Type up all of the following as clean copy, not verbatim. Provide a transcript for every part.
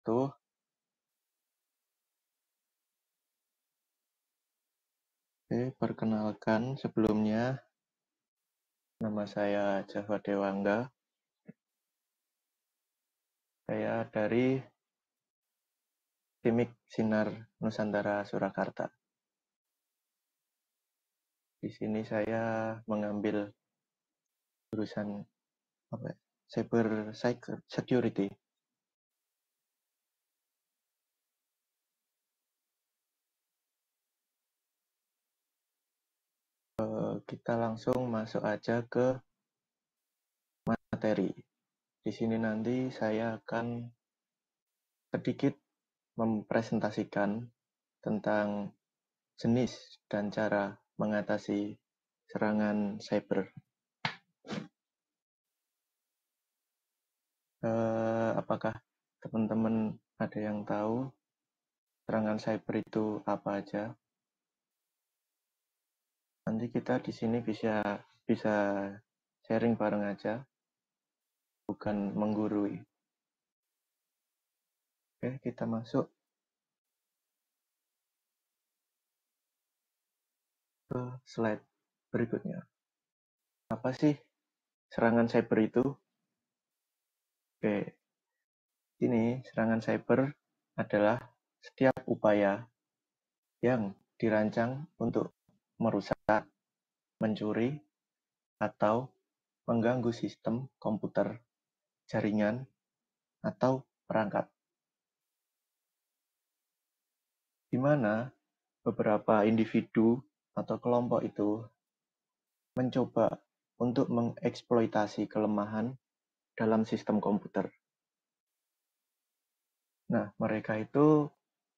Tuh, perkenalkan sebelumnya, nama saya Java Dewangga. Saya dari Timik Sinar Nusantara Surakarta. Di sini saya mengambil jurusan cyber security. Kita langsung masuk aja ke materi. Di sini nanti saya akan sedikit mempresentasikan tentang jenis dan cara mengatasi serangan cyber. Apakah teman-teman ada yang tahu serangan cyber itu apa aja? Nanti kita di sini bisa sharing bareng aja, bukan menggurui. Oke, kita masuk ke slide berikutnya. Apa sih serangan cyber itu? Oke, ini serangan cyber adalah setiap upaya yang dirancang untuk merusak, mencuri, atau mengganggu sistem komputer, jaringan, atau perangkat. Di mana beberapa individu atau kelompok itu mencoba untuk mengeksploitasi kelemahan dalam sistem komputer. Nah, mereka itu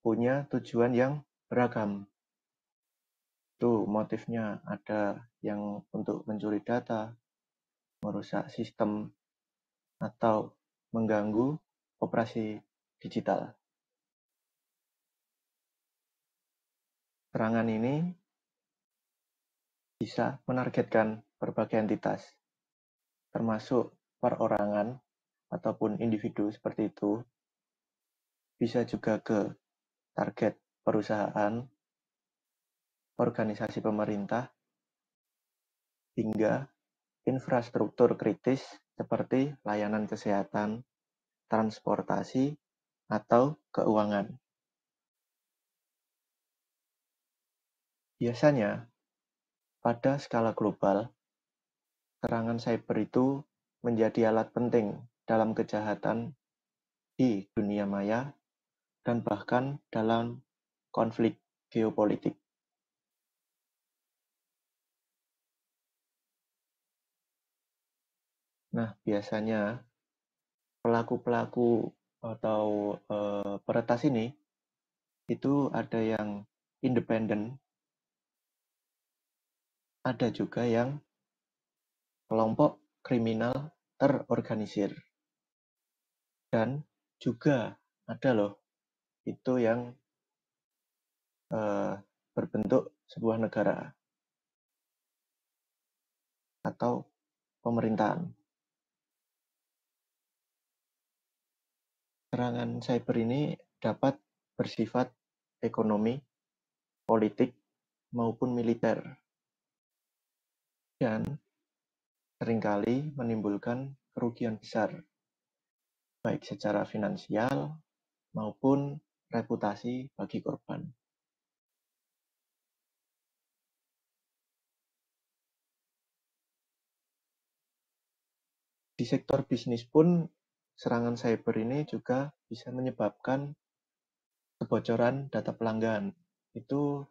punya tujuan yang beragam. Tuh, motifnya ada yang untuk mencuri data, merusak sistem, atau mengganggu operasi digital. Serangan ini bisa menargetkan berbagai entitas, termasuk perorangan ataupun individu seperti itu, bisa juga ke target perusahaan, organisasi pemerintah, hingga infrastruktur kritis seperti layanan kesehatan, transportasi, atau keuangan. Biasanya, pada skala global, serangan cyber itu menjadi alat penting dalam kejahatan di dunia maya dan bahkan dalam konflik geopolitik. Nah, biasanya pelaku-pelaku atau peretas ini itu ada yang independen, ada juga yang kelompok kriminal terorganisir. Dan juga ada loh, itu yang berbentuk sebuah negara atau pemerintahan. Serangan cyber ini dapat bersifat ekonomi, politik, maupun militer. Dan seringkali menimbulkan kerugian besar, baik secara finansial maupun reputasi bagi korban. Di sektor bisnis pun, serangan cyber ini juga bisa menyebabkan kebocoran data pelanggan. Itu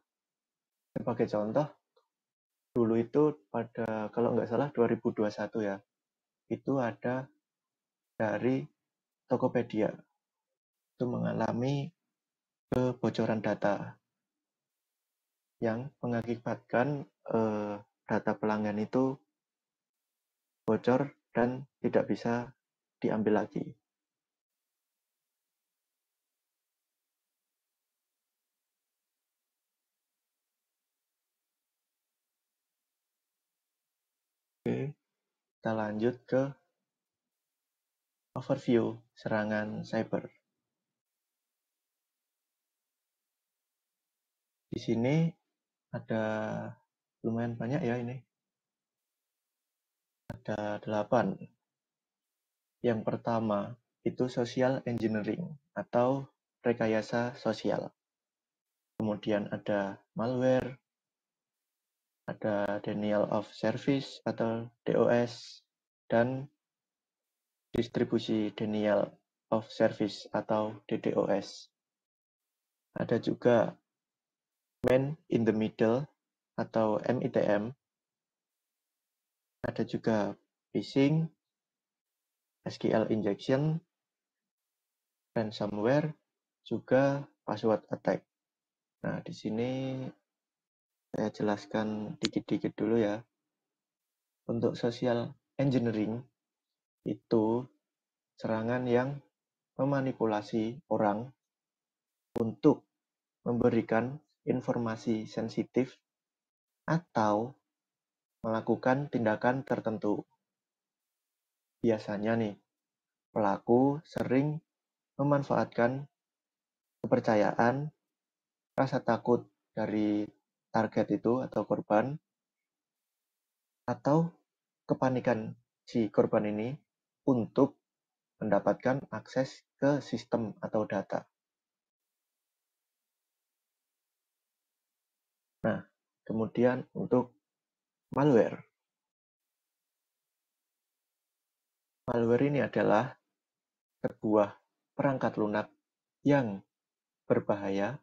sebagai contoh, dulu itu pada, kalau nggak salah 2021 ya, itu ada dari Tokopedia. Itu mengalami kebocoran data yang mengakibatkan data pelanggan itu bocor dan tidak bisa diambil lagi. Oke, kita lanjut ke overview serangan cyber. Di sini ada lumayan banyak ya ini. Ada 8. Yang pertama itu social engineering atau rekayasa sosial. Kemudian ada malware, ada denial of service atau DOS, dan distribusi denial of service atau DDoS. Ada juga man in the middle atau MITM. Ada juga phishing, SQL injection, ransomware, juga password attack. Nah, di sini saya jelaskan dikit-dikit dulu ya. Untuk social engineering itu serangan yang memanipulasi orang untuk memberikan informasi sensitif atau melakukan tindakan tertentu. Biasanya nih, pelaku sering memanfaatkan kepercayaan, rasa takut dari target itu atau korban, atau kepanikan si korban ini untuk mendapatkan akses ke sistem atau data. Nah, kemudian untuk malware. Malware ini adalah sebuah perangkat lunak yang berbahaya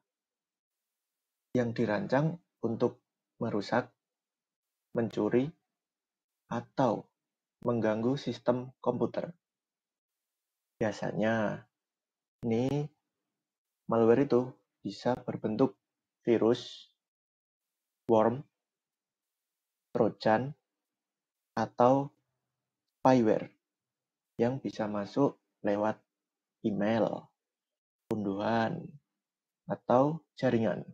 yang dirancang untuk merusak, mencuri, atau mengganggu sistem komputer. Biasanya, ini malware itu bisa berbentuk virus, worm, trojan, atau spyware yang bisa masuk lewat email, unduhan, atau jaringan.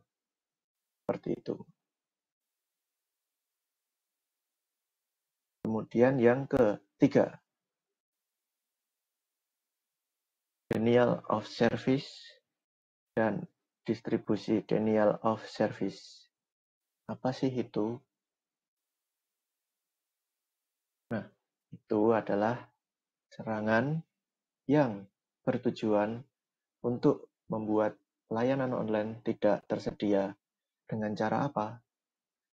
Seperti itu. Kemudian yang ketiga, denial of service dan distribusi denial of service. Apa sih itu? Nah, itu adalah serangan yang bertujuan untuk membuat layanan online tidak tersedia. Dengan cara apa?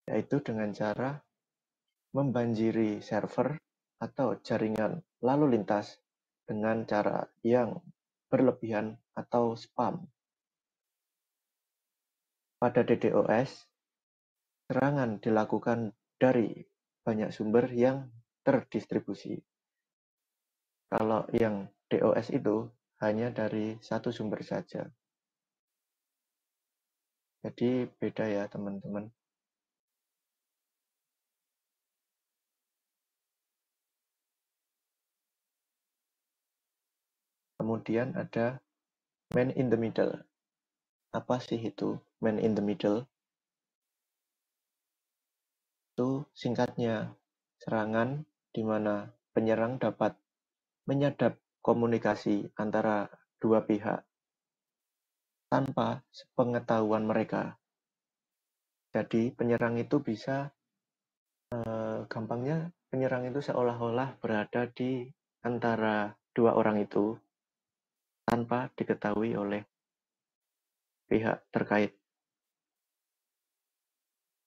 Yaitu dengan cara membanjiri server atau jaringan lalu lintas dengan cara yang berlebihan atau spam. Pada DDoS, serangan dilakukan dari banyak sumber yang terdistribusi. Kalau yang DOS itu hanya dari satu sumber saja. Jadi beda ya teman-teman. Kemudian ada man in the middle. Apa sih itu man in the middle? Itu singkatnya serangan di mana penyerang dapat menyadap komunikasi antara dua pihak tanpa sepengetahuan mereka. Jadi penyerang itu bisa, gampangnya penyerang itu seolah-olah berada di antara dua orang itu tanpa diketahui oleh pihak terkait.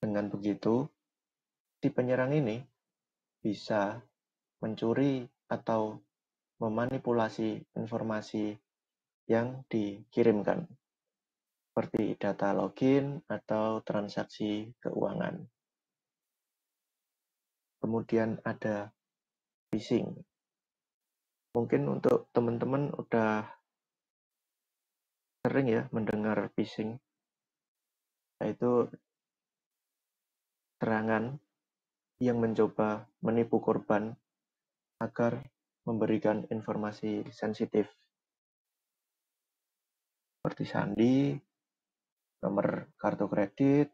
Dengan begitu, si penyerang ini bisa mencuri atau memanipulasi informasi yang dikirimkan, seperti data login atau transaksi keuangan. Kemudian ada phishing. Mungkin untuk teman-teman udah sering ya mendengar phishing, yaitu serangan yang mencoba menipu korban agar memberikan informasi sensitif seperti sandi, nomor kartu kredit,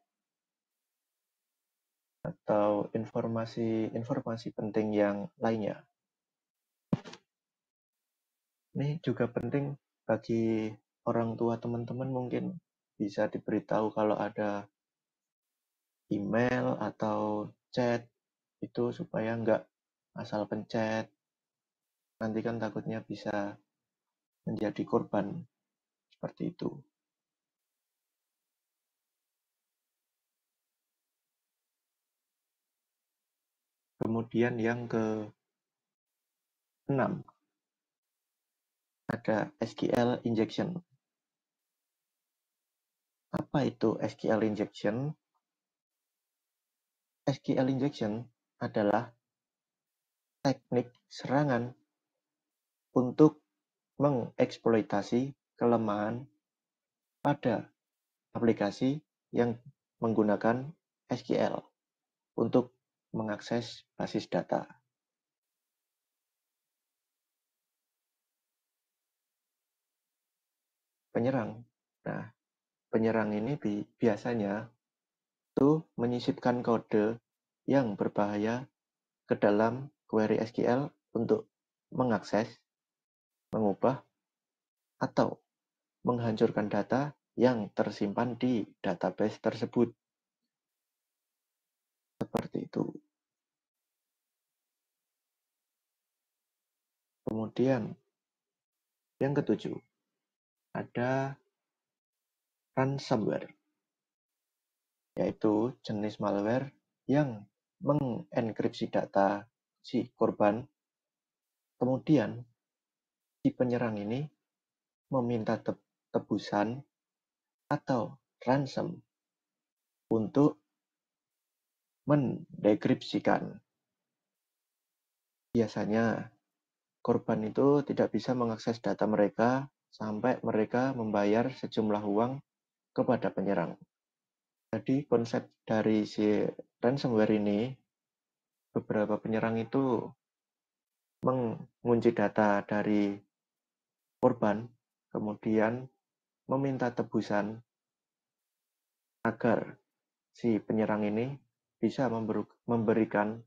atau informasi penting yang lainnya. Ini juga penting bagi orang tua teman-teman, mungkin bisa diberitahu kalau ada email atau chat itu supaya nggak asal pencet. Nanti kan takutnya bisa menjadi korban seperti itu. Kemudian yang ke-6 ada SQL injection. Apa itu SQL injection? SQL injection adalah teknik serangan untuk mengeksploitasi kelemahan pada aplikasi yang menggunakan SQL untuk mengakses basis data. Penyerang. Nah, penyerang ini biasanya itu menyisipkan kode yang berbahaya ke dalam query SQL untuk mengakses, mengubah, atau menghancurkan data yang tersimpan di database tersebut. Seperti itu. Kemudian, yang ke-7, ada ransomware, yaitu jenis malware yang mengenkripsi data si korban. Kemudian, si penyerang ini meminta tebusan atau ransom untuk mendekripsikan. Biasanya, korban itu tidak bisa mengakses data mereka sampai mereka membayar sejumlah uang kepada penyerang. Jadi konsep dari si ransomware ini, beberapa penyerang itu mengunci data dari korban, kemudian meminta tebusan agar si penyerang ini bisa memberikan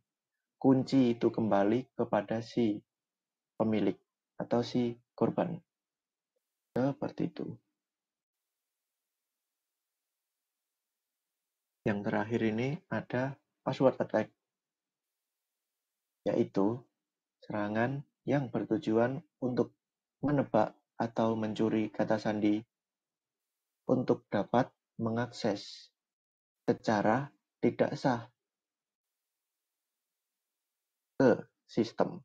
kunci itu kembali kepada si pemilik atau si korban. Seperti itu. Yang terakhir ini ada password attack, yaitu serangan yang bertujuan untuk menebak atau mencuri kata sandi untuk dapat mengakses secara tidak sah ke sistem.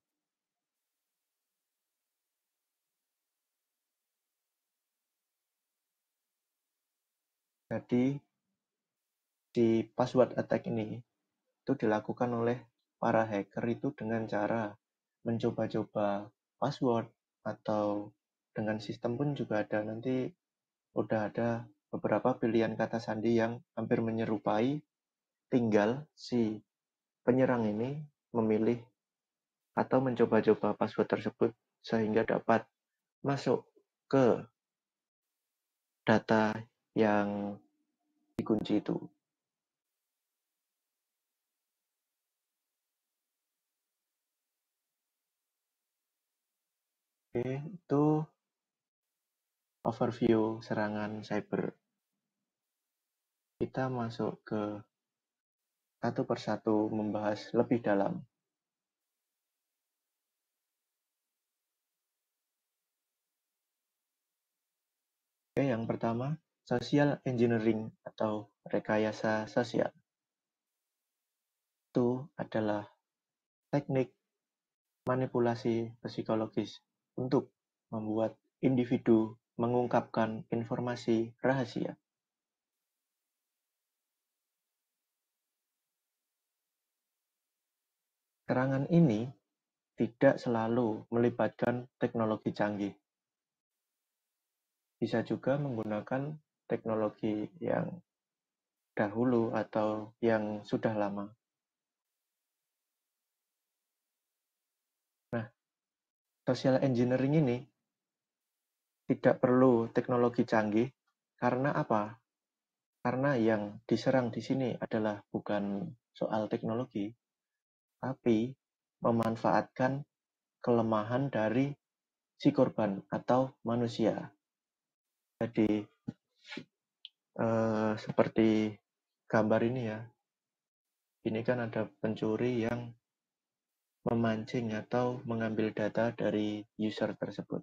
Jadi, di password attack ini itu dilakukan oleh para hacker itu dengan cara mencoba-coba password atau dengan sistem pun juga ada. Nanti udah ada beberapa pilihan kata sandi yang hampir menyerupai, tinggal si penyerang ini memilih atau mencoba-coba password tersebut sehingga dapat masuk ke data yang dikunci itu. Oke, itu overview serangan cyber. Kita masuk ke satu persatu membahas lebih dalam. Oke, yang pertama, social engineering atau rekayasa sosial. Itu adalah teknik manipulasi psikologis untuk membuat individu mengungkapkan informasi rahasia. Serangan ini tidak selalu melibatkan teknologi canggih. Bisa juga menggunakan teknologi yang dahulu atau yang sudah lama. Nah, social engineering ini tidak perlu teknologi canggih karena apa? Karena yang diserang di sini adalah bukan soal teknologi, tapi memanfaatkan kelemahan dari si korban atau manusia. Jadi seperti gambar ini ya, ini kan ada pencuri yang memancing atau mengambil data dari user tersebut.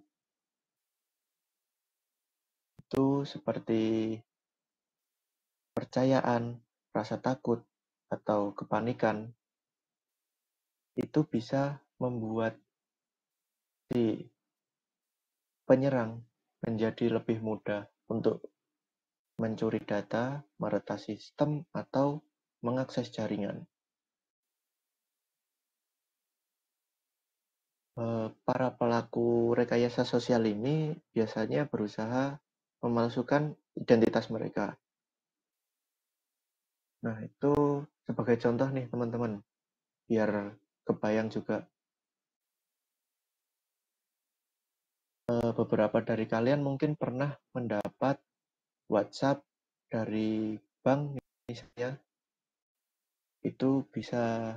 Itu seperti percayaan, rasa takut, atau kepanikan, itu bisa membuat si penyerang menjadi lebih mudah untuk mencuri data, meretas sistem, atau mengakses jaringan. Para pelaku rekayasa sosial ini biasanya berusaha memalsukan identitas mereka. Nah, itu sebagai contoh nih teman-teman, biar kebayang juga. Beberapa dari kalian mungkin pernah mendapat WhatsApp dari bank misalnya, itu bisa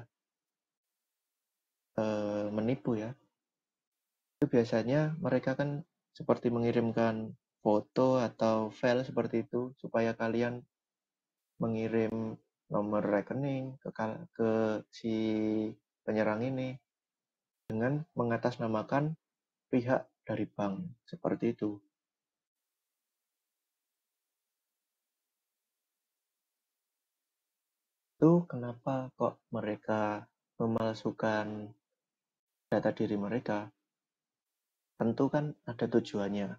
menipu ya. Itu biasanya mereka kan seperti mengirimkan foto atau file seperti itu supaya kalian mengirim nomor rekening ke si penyerang ini dengan mengatasnamakan pihak dari bank seperti itu. Itu kenapa kok mereka memalsukan data diri mereka? Tentu kan ada tujuannya.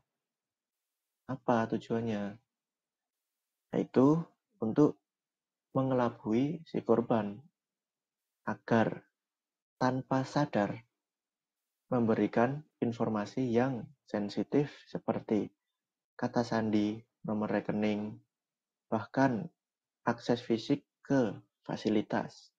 Apa tujuannya? Yaitu untuk mengelabui si korban agar tanpa sadar memberikan informasi yang sensitif seperti kata sandi, nomor rekening, bahkan akses fisik ke fasilitas.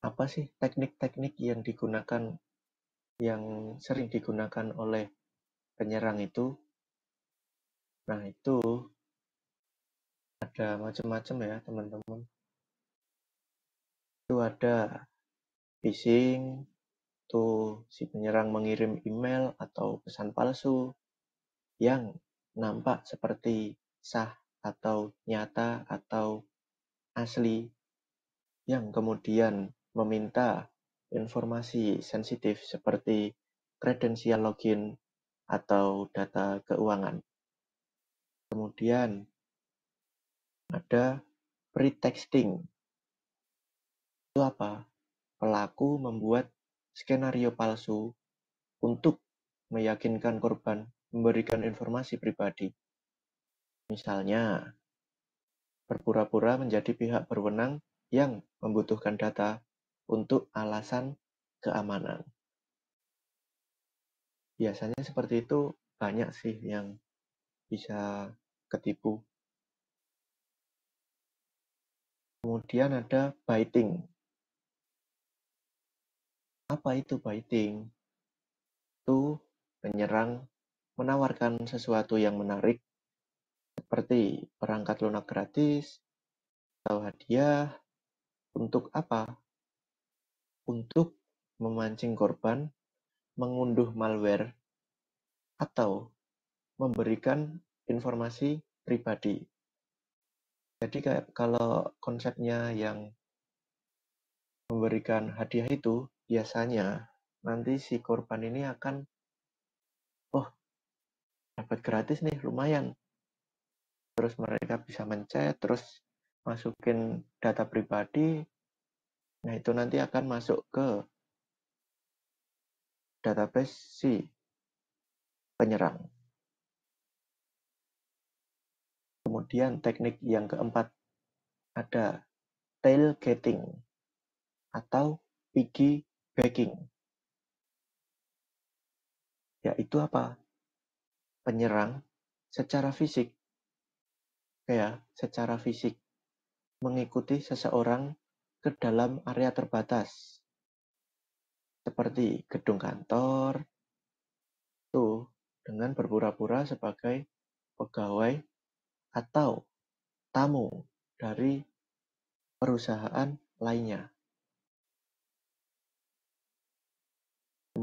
Apa sih teknik-teknik yang sering digunakan oleh penyerang itu? Nah, itu ada macam-macam ya, teman-teman. Itu ada phishing, tuh si penyerang mengirim email atau pesan palsu yang nampak seperti sah atau nyata atau asli, yang kemudian meminta informasi sensitif seperti kredensial login atau data keuangan. Kemudian ada pretexting. Itu apa? Pelaku membuat skenario palsu untuk meyakinkan korban memberikan informasi pribadi. Misalnya, berpura-pura menjadi pihak berwenang yang membutuhkan data untuk alasan keamanan. Biasanya seperti itu banyak sih yang bisa ketipu. Kemudian ada baiting. Apa itu baiting? Itu penyerang menawarkan sesuatu yang menarik seperti perangkat lunak gratis atau hadiah. Untuk apa? Untuk memancing korban mengunduh malware atau memberikan informasi pribadi. Jadi kalau konsepnya yang memberikan hadiah itu, biasanya nanti si korban ini akan, oh dapat gratis nih, lumayan. Terus mereka bisa mencet, terus masukin data pribadi, nah itu nanti akan masuk ke database si penyerang. Kemudian teknik yang keempat, ada tailgating atau piggybacking. Yaitu apa? Penyerang secara fisik mengikuti seseorang ke dalam area terbatas seperti gedung kantor tuh dengan berpura-pura sebagai pegawai atau tamu dari perusahaan lainnya.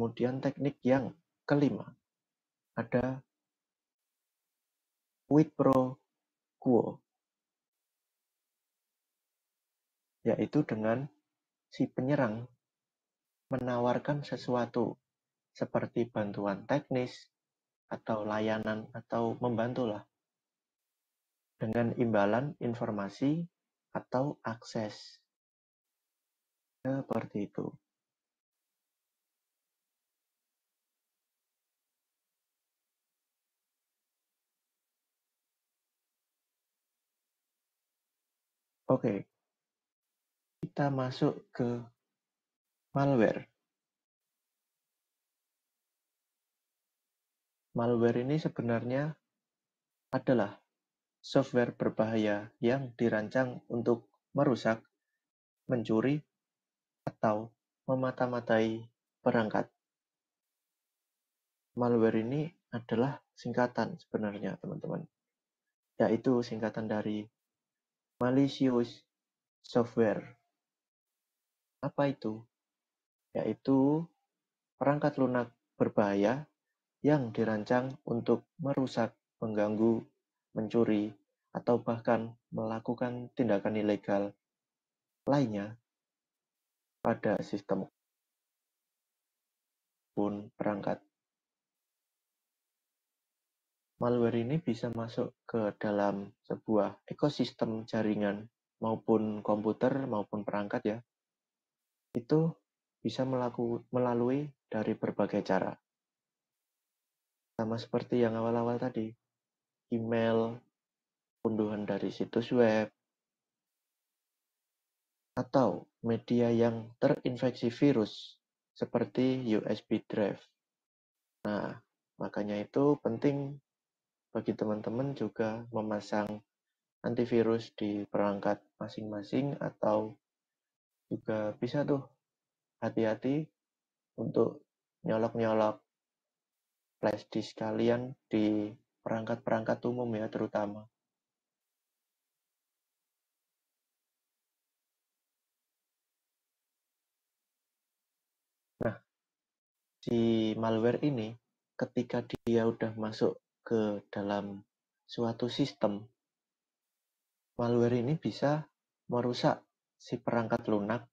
Kemudian teknik yang kelima, ada quid pro quo, yaitu dengan si penyerang menawarkan sesuatu seperti bantuan teknis atau layanan atau membantulah dengan imbalan informasi atau akses. Seperti itu. Oke, kita masuk ke malware. Malware ini sebenarnya adalah software berbahaya yang dirancang untuk merusak, mencuri, atau memata-matai perangkat. Malware ini adalah singkatan sebenarnya, teman-teman. Yaitu singkatan dari malicious software. Apa itu? Yaitu perangkat lunak berbahaya yang dirancang untuk merusak, mengganggu, mencuri, atau bahkan melakukan tindakan ilegal lainnya pada sistem pun perangkat. Malware ini bisa masuk ke dalam sebuah ekosistem jaringan maupun komputer maupun perangkat ya. Itu bisa melalui dari berbagai cara. Sama seperti yang awal-awal tadi, email, unduhan dari situs web, atau media yang terinfeksi virus seperti USB drive. Nah, makanya itu penting bagi teman-teman juga memasang antivirus di perangkat masing-masing atau juga bisa tuh hati-hati untuk nyolok-nyolok flash disk kalian di perangkat-perangkat umum ya terutama. Nah, si malware ini ketika dia udah masuk ke dalam suatu sistem, malware ini bisa merusak si perangkat lunak,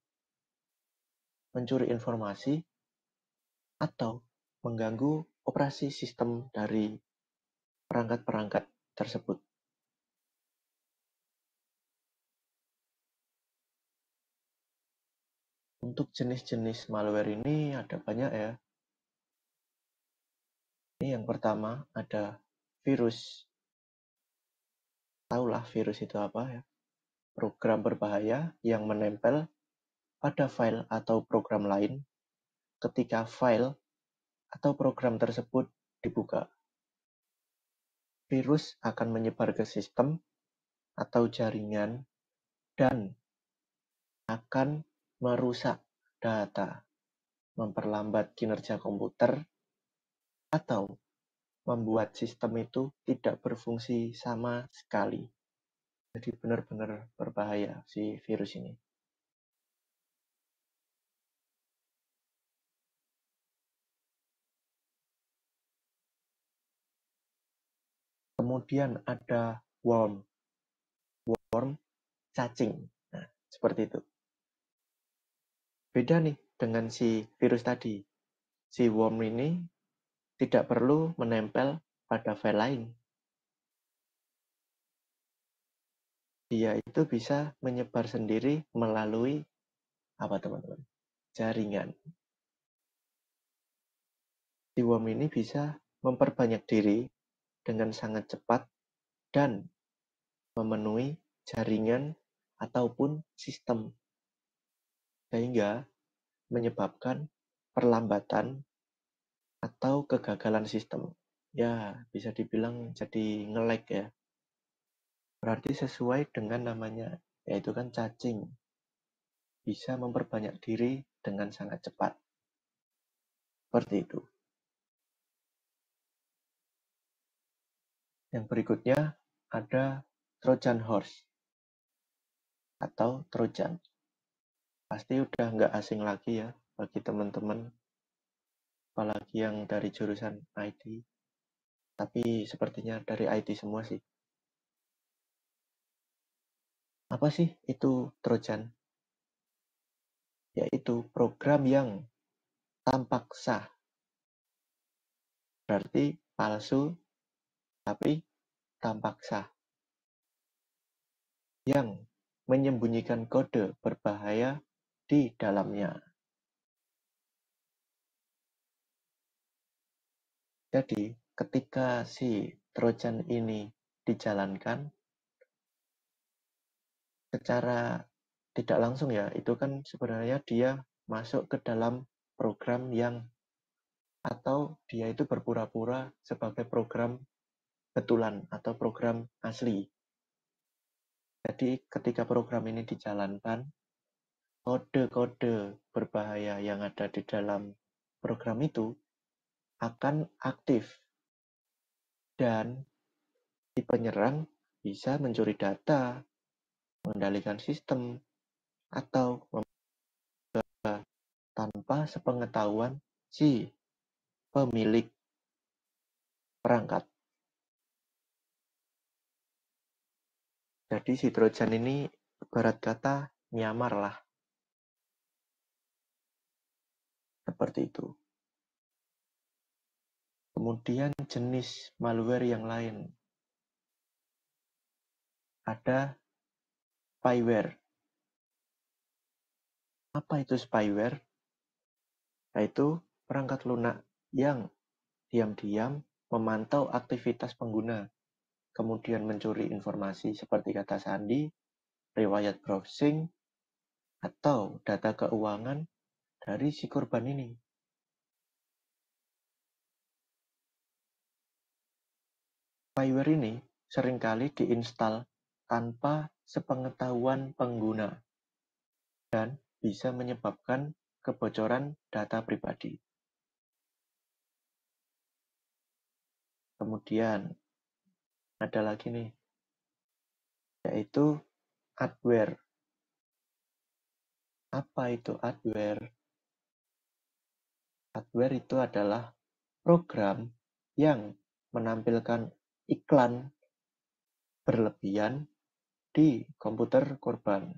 mencuri informasi, atau mengganggu operasi sistem dari perangkat-perangkat tersebut. Untuk jenis-jenis malware ini ada banyak ya. Ini yang pertama ada virus. Tahulah virus itu apa ya? Program berbahaya yang menempel pada file atau program lain ketika file atau program tersebut dibuka. Virus akan menyebar ke sistem atau jaringan dan akan merusak data, memperlambat kinerja komputer, atau membuat sistem itu tidak berfungsi sama sekali. Jadi benar-benar berbahaya si virus ini. Kemudian ada worm. Worm, cacing. Nah, seperti itu. Beda nih dengan si virus tadi. Si worm ini tidak perlu menempel pada file lain. Dia itu bisa menyebar sendiri melalui apa teman-teman? Jaringan. Si worm ini bisa memperbanyak diri dengan sangat cepat dan memenuhi jaringan ataupun sistem, sehingga menyebabkan perlambatan atau kegagalan sistem. Ya, bisa dibilang jadi nge-lag ya. Berarti sesuai dengan namanya, yaitu kan cacing. Bisa memperbanyak diri dengan sangat cepat. Seperti itu. Yang berikutnya ada Trojan Horse atau Trojan. Pasti udah nggak asing lagi ya bagi teman-teman. apalagi yang dari jurusan IT. Tapi sepertinya dari IT semua sih. Apa sih itu Trojan? Yaitu program yang tampak sah. Berarti palsu, tapi tampak sah. Yang menyembunyikan kode berbahaya di dalamnya. Jadi, ketika si Trojan ini dijalankan, secara tidak langsung ya, itu kan sebenarnya dia masuk ke dalam program yang atau dia itu berpura-pura sebagai program betulan atau program asli. Jadi ketika program ini dijalankan, kode-kode berbahaya yang ada di dalam program itu akan aktif dan si penyerang bisa mencuri data, mengendalikan sistem, atau tanpa sepengetahuan si pemilik perangkat. Jadi si Trojan ini ibarat kata nyamar lah. Seperti itu. Kemudian jenis malware yang lain. Ada spyware. Apa itu spyware? Yaitu perangkat lunak yang diam-diam memantau aktivitas pengguna, kemudian mencuri informasi seperti kata sandi, riwayat browsing, atau data keuangan dari si korban ini. Spyware ini seringkali diinstal tanpa sepengetahuan pengguna dan bisa menyebabkan kebocoran data pribadi. Kemudian ada lagi nih, yaitu adware. Apa itu adware? Adware itu adalah program yang menampilkan iklan berlebihan di komputer korban.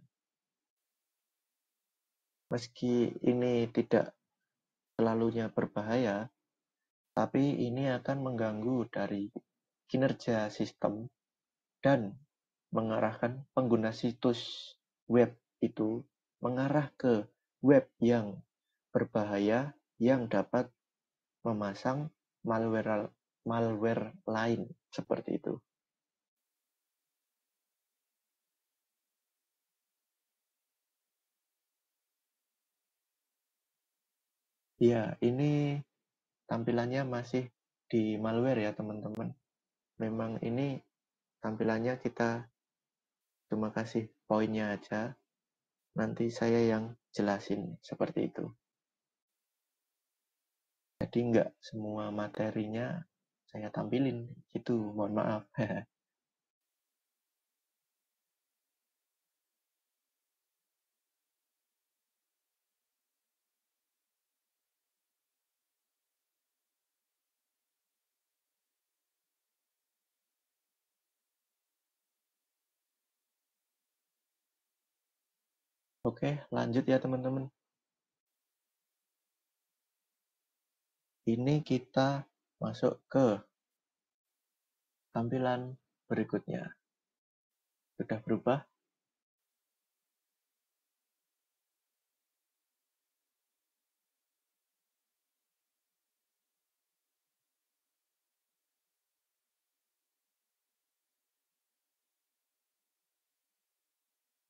Meski ini tidak selalunya berbahaya, tapi ini akan mengganggu dari kinerja sistem dan mengarahkan pengguna situs web itu mengarah ke web yang berbahaya yang dapat memasang malware lain seperti itu. Ya, ini tampilannya masih di malware ya teman-teman. Memang ini tampilannya kita cuma kasih poinnya aja. Nanti saya yang jelasin seperti itu. Jadi nggak semua materinya saya tampilin. Gitu, mohon maaf. Oke, lanjut ya teman-teman. Ini kita masuk ke tampilan berikutnya. Sudah berubah?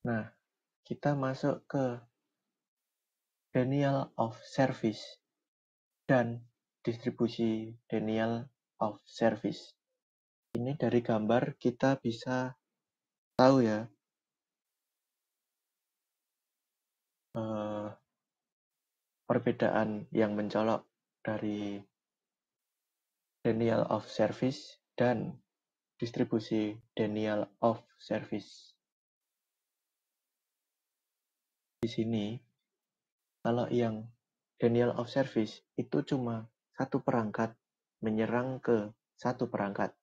Nah, kita masuk ke denial of service dan distribusi denial of service. Ini dari gambar kita bisa tahu ya, perbedaan yang mencolok dari denial of service dan distribusi denial of service. Di sini, kalau yang denial of service itu cuma satu perangkat menyerang ke satu perangkat,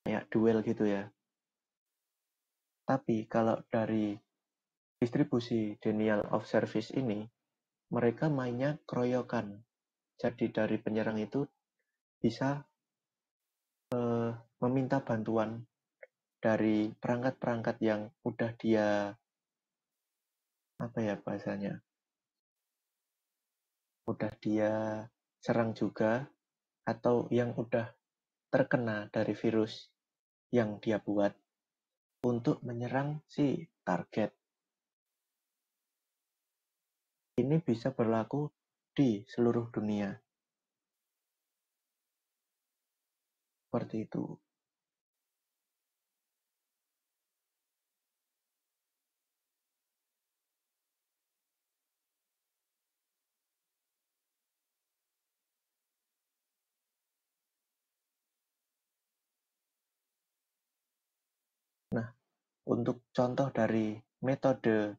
kayak duel gitu ya. Tapi kalau dari distribusi denial of service ini, mereka mainnya keroyokan. Jadi dari penyerang itu bisa meminta bantuan dari perangkat-perangkat yang udah dia, apa ya bahasanya, udah dia serang juga, atau yang udah terkena dari virus yang dia buat untuk menyerang si target. Ini bisa berlaku di seluruh dunia. Seperti itu. Nah, untuk contoh dari metode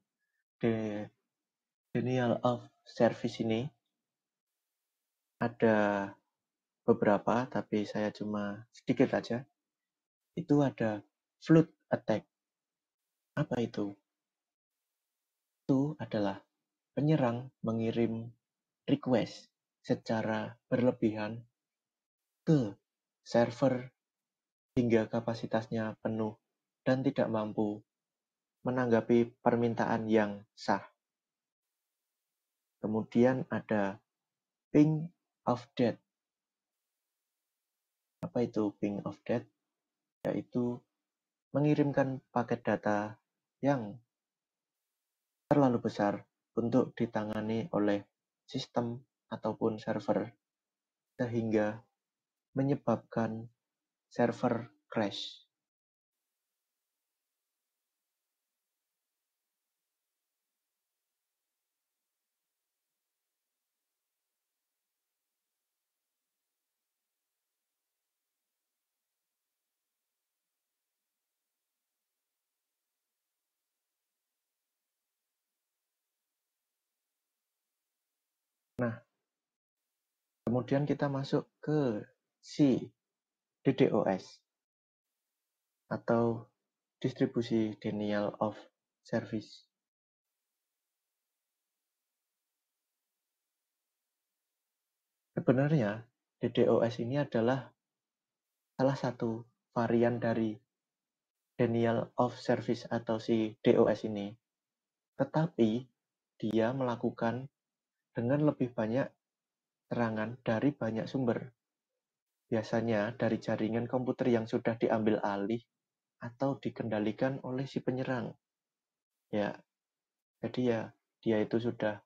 denial of service ini, ada beberapa, tapi saya cuma sedikit aja. Itu ada flood attack. Apa itu? Itu adalah penyerang mengirim request secara berlebihan ke server hingga kapasitasnya penuh dan tidak mampu menanggapi permintaan yang sah. Kemudian ada ping of death. Apa itu ping of death? Yaitu mengirimkan paket data yang terlalu besar untuk ditangani oleh sistem ataupun server, sehingga menyebabkan server crash. Nah, kemudian kita masuk ke si DDoS atau distribusi denial of service. Sebenarnya DDoS ini adalah salah satu varian dari denial of service atau si DOS ini. Tetapi dia melakukan dengan lebih banyak serangan dari banyak sumber. Biasanya dari jaringan komputer yang sudah diambil alih atau dikendalikan oleh si penyerang. Ya, jadi ya dia itu sudah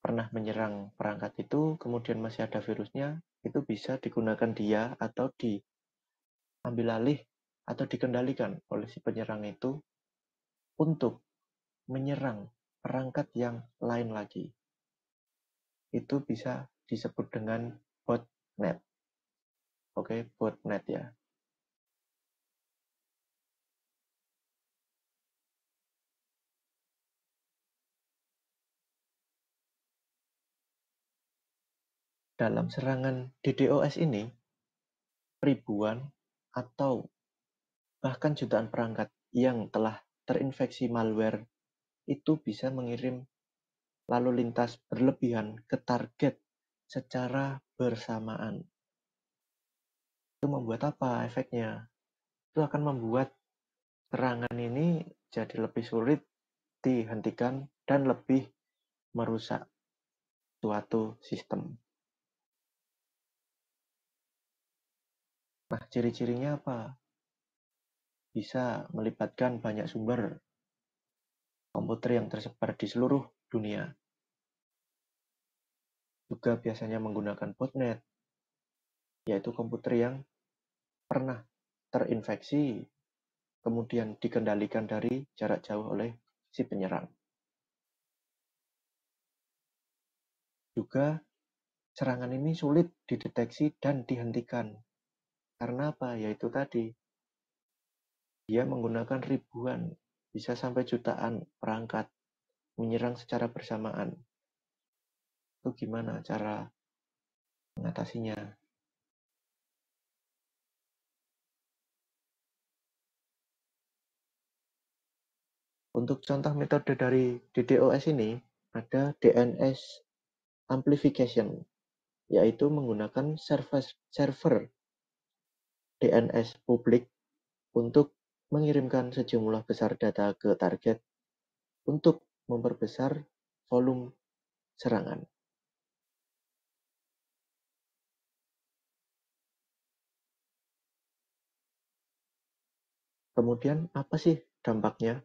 pernah menyerang perangkat itu, kemudian masih ada virusnya, itu bisa digunakan dia atau diambil alih atau dikendalikan oleh si penyerang itu untuk menyerang perangkat yang lain lagi. Itu bisa disebut dengan botnet. Oke, botnet ya. Dalam serangan DDoS ini, ribuan atau bahkan jutaan perangkat yang telah terinfeksi malware itu bisa mengirim lalu lintas berlebihan ke target secara bersamaan. Itu membuat apa efeknya? Itu akan membuat serangan ini jadi lebih sulit dihentikan dan lebih merusak suatu sistem. Nah, ciri-cirinya apa? Bisa melibatkan banyak sumber komputer yang tersebar di seluruh dunia. Juga biasanya menggunakan botnet, yaitu komputer yang pernah terinfeksi, kemudian dikendalikan dari jarak jauh oleh si penyerang. Juga serangan ini sulit dideteksi dan dihentikan. Karena apa? Yaitu tadi, dia menggunakan ribuan, bisa sampai jutaan perangkat menyerang secara bersamaan. Itu gimana cara mengatasinya. Untuk contoh metode dari DDoS ini, ada DNS amplification, yaitu menggunakan server DNS publik untuk mengirimkan sejumlah besar data ke target untuk memperbesar volume serangan. Kemudian apa sih dampaknya?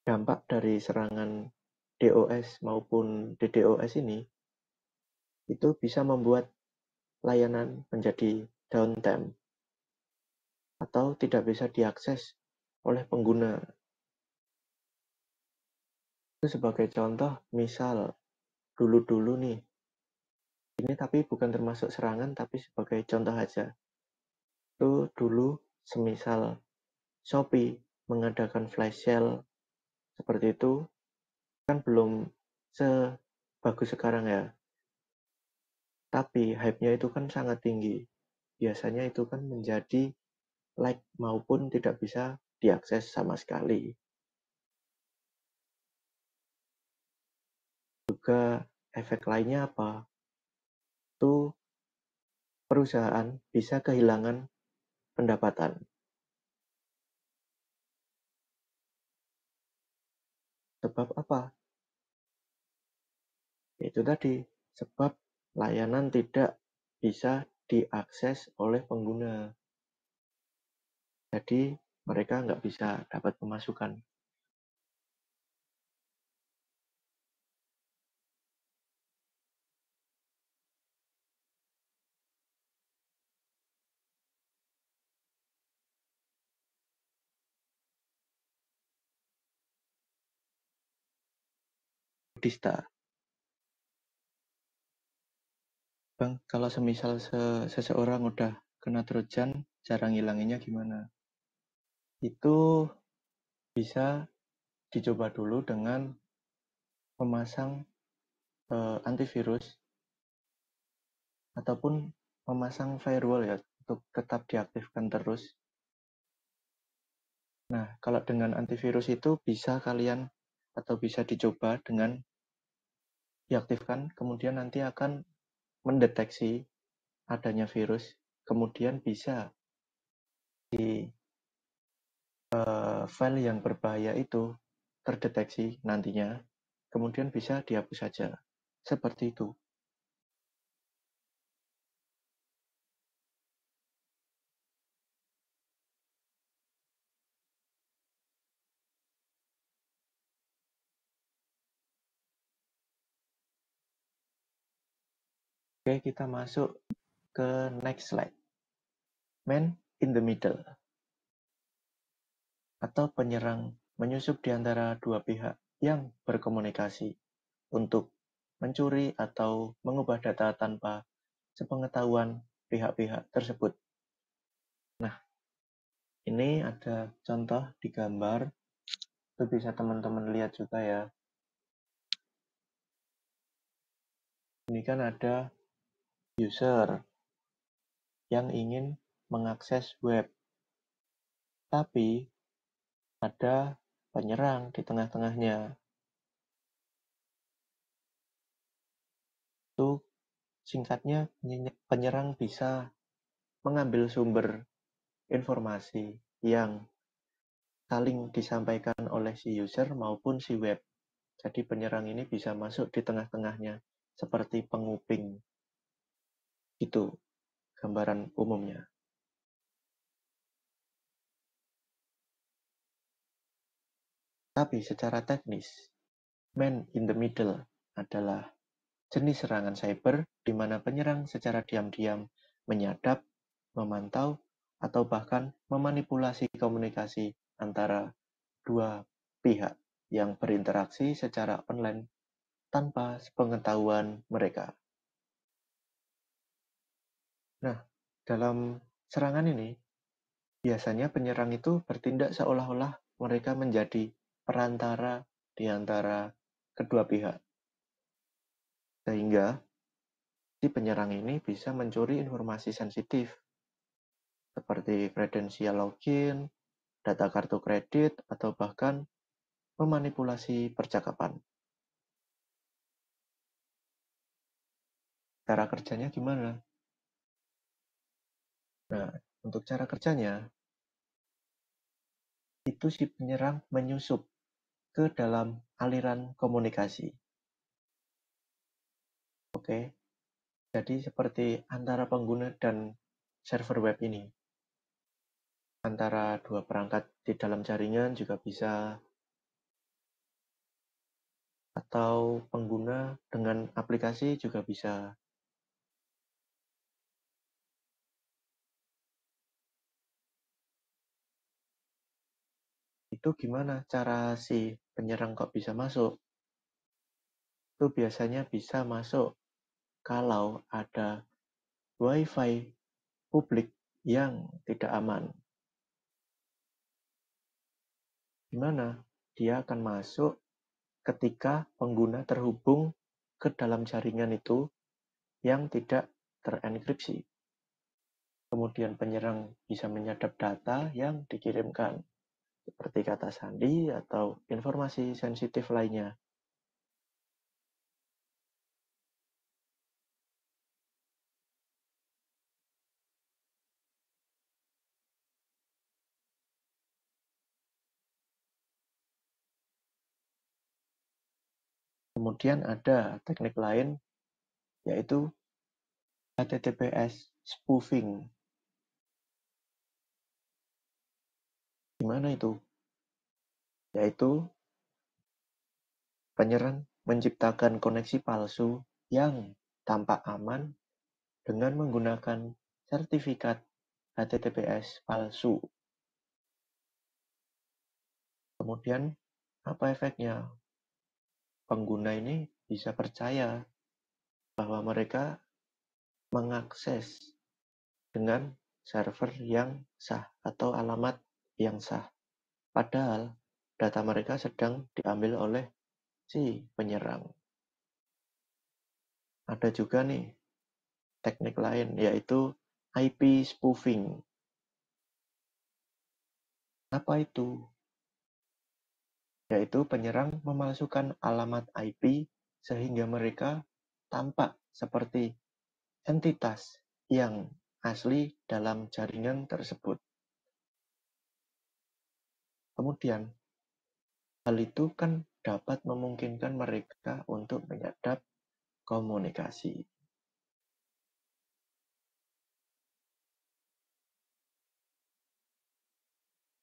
Dampak dari serangan DOS maupun DDoS ini itu bisa membuat layanan menjadi downtime atau tidak bisa diakses oleh pengguna. Itu sebagai contoh, misal dulu-dulu nih, ini tapi bukan termasuk serangan, tapi sebagai contoh aja. Itu dulu semisal Shopee mengadakan flash sale seperti itu, kan belum sebagus sekarang ya. Tapi hype-nya itu kan sangat tinggi. Biasanya itu kan menjadi like maupun tidak bisa diakses sama sekali. Juga efek lainnya apa? Itu perusahaan bisa kehilangan pendapatan. Sebab apa? Itu tadi, sebab layanan tidak bisa diakses oleh pengguna. Jadi mereka nggak bisa dapat pemasukan. Dista. Bang, kalau semisal seseorang udah kena Trojan, cara ngilanginnya gimana? Itu bisa dicoba dulu dengan memasang antivirus ataupun memasang firewall ya, untuk tetap diaktifkan terus. Nah, kalau dengan antivirus itu bisa kalian atau bisa dicoba dengan diaktifkan, kemudian nanti akan mendeteksi adanya virus, kemudian bisa di file yang berbahaya itu terdeteksi nantinya, kemudian bisa dihapus saja. Seperti itu. Oke, kita masuk ke next slide. Man in the middle, atau penyerang menyusup di antara dua pihak yang berkomunikasi untuk mencuri atau mengubah data tanpa sepengetahuan pihak-pihak tersebut. Nah, ini ada contoh di gambar, itu bisa teman-teman lihat juga ya. Ini kan ada user yang ingin mengakses web, tapi ada penyerang di tengah-tengahnya. Itu singkatnya, penyerang bisa mengambil sumber informasi yang saling disampaikan oleh si user maupun si web. Jadi penyerang ini bisa masuk di tengah-tengahnya seperti penguping. Itu gambaran umumnya. Tapi secara teknis, man in the middle adalah jenis serangan cyber di mana penyerang secara diam-diam menyadap, memantau, atau bahkan memanipulasi komunikasi antara dua pihak yang berinteraksi secara online tanpa sepengetahuan mereka. Nah, dalam serangan ini, biasanya penyerang itu bertindak seolah-olah mereka menjadi perantara di antara kedua pihak. Sehingga Si penyerang ini bisa mencuri informasi sensitif seperti kredensial login, data kartu kredit, atau bahkan memanipulasi percakapan. Cara kerjanya gimana? Nah, untuk cara kerjanya, itu si penyerang menyusup ke dalam aliran komunikasi. Oke, jadi seperti antara pengguna dan server web ini. Antara dua perangkat di dalam jaringan juga bisa, atau pengguna dengan aplikasi juga bisa. Itu gimana cara si penyerang kok bisa masuk? Itu biasanya bisa masuk kalau ada WiFi publik yang tidak aman. Gimana? Dia akan masuk ketika pengguna terhubung ke dalam jaringan itu yang tidak terenkripsi. Kemudian penyerang bisa menyadap data yang dikirimkan, seperti kata sandi atau informasi sensitif lainnya. Kemudian ada teknik lain, yaitu HTTPS spoofing. Gimana itu? Yaitu penyerang menciptakan koneksi palsu yang tampak aman dengan menggunakan sertifikat HTTPS palsu. Kemudian, apa efeknya? Pengguna ini bisa percaya bahwa mereka mengakses dengan server yang sah atau alamat yang sah. Padahal data mereka sedang diambil oleh si penyerang. Ada juga nih teknik lain, yaitu IP spoofing. Apa itu? Yaitu penyerang memalsukan alamat IP sehingga mereka tampak seperti entitas yang asli dalam jaringan tersebut. Kemudian, hal itu kan dapat memungkinkan mereka untuk menyadap komunikasi.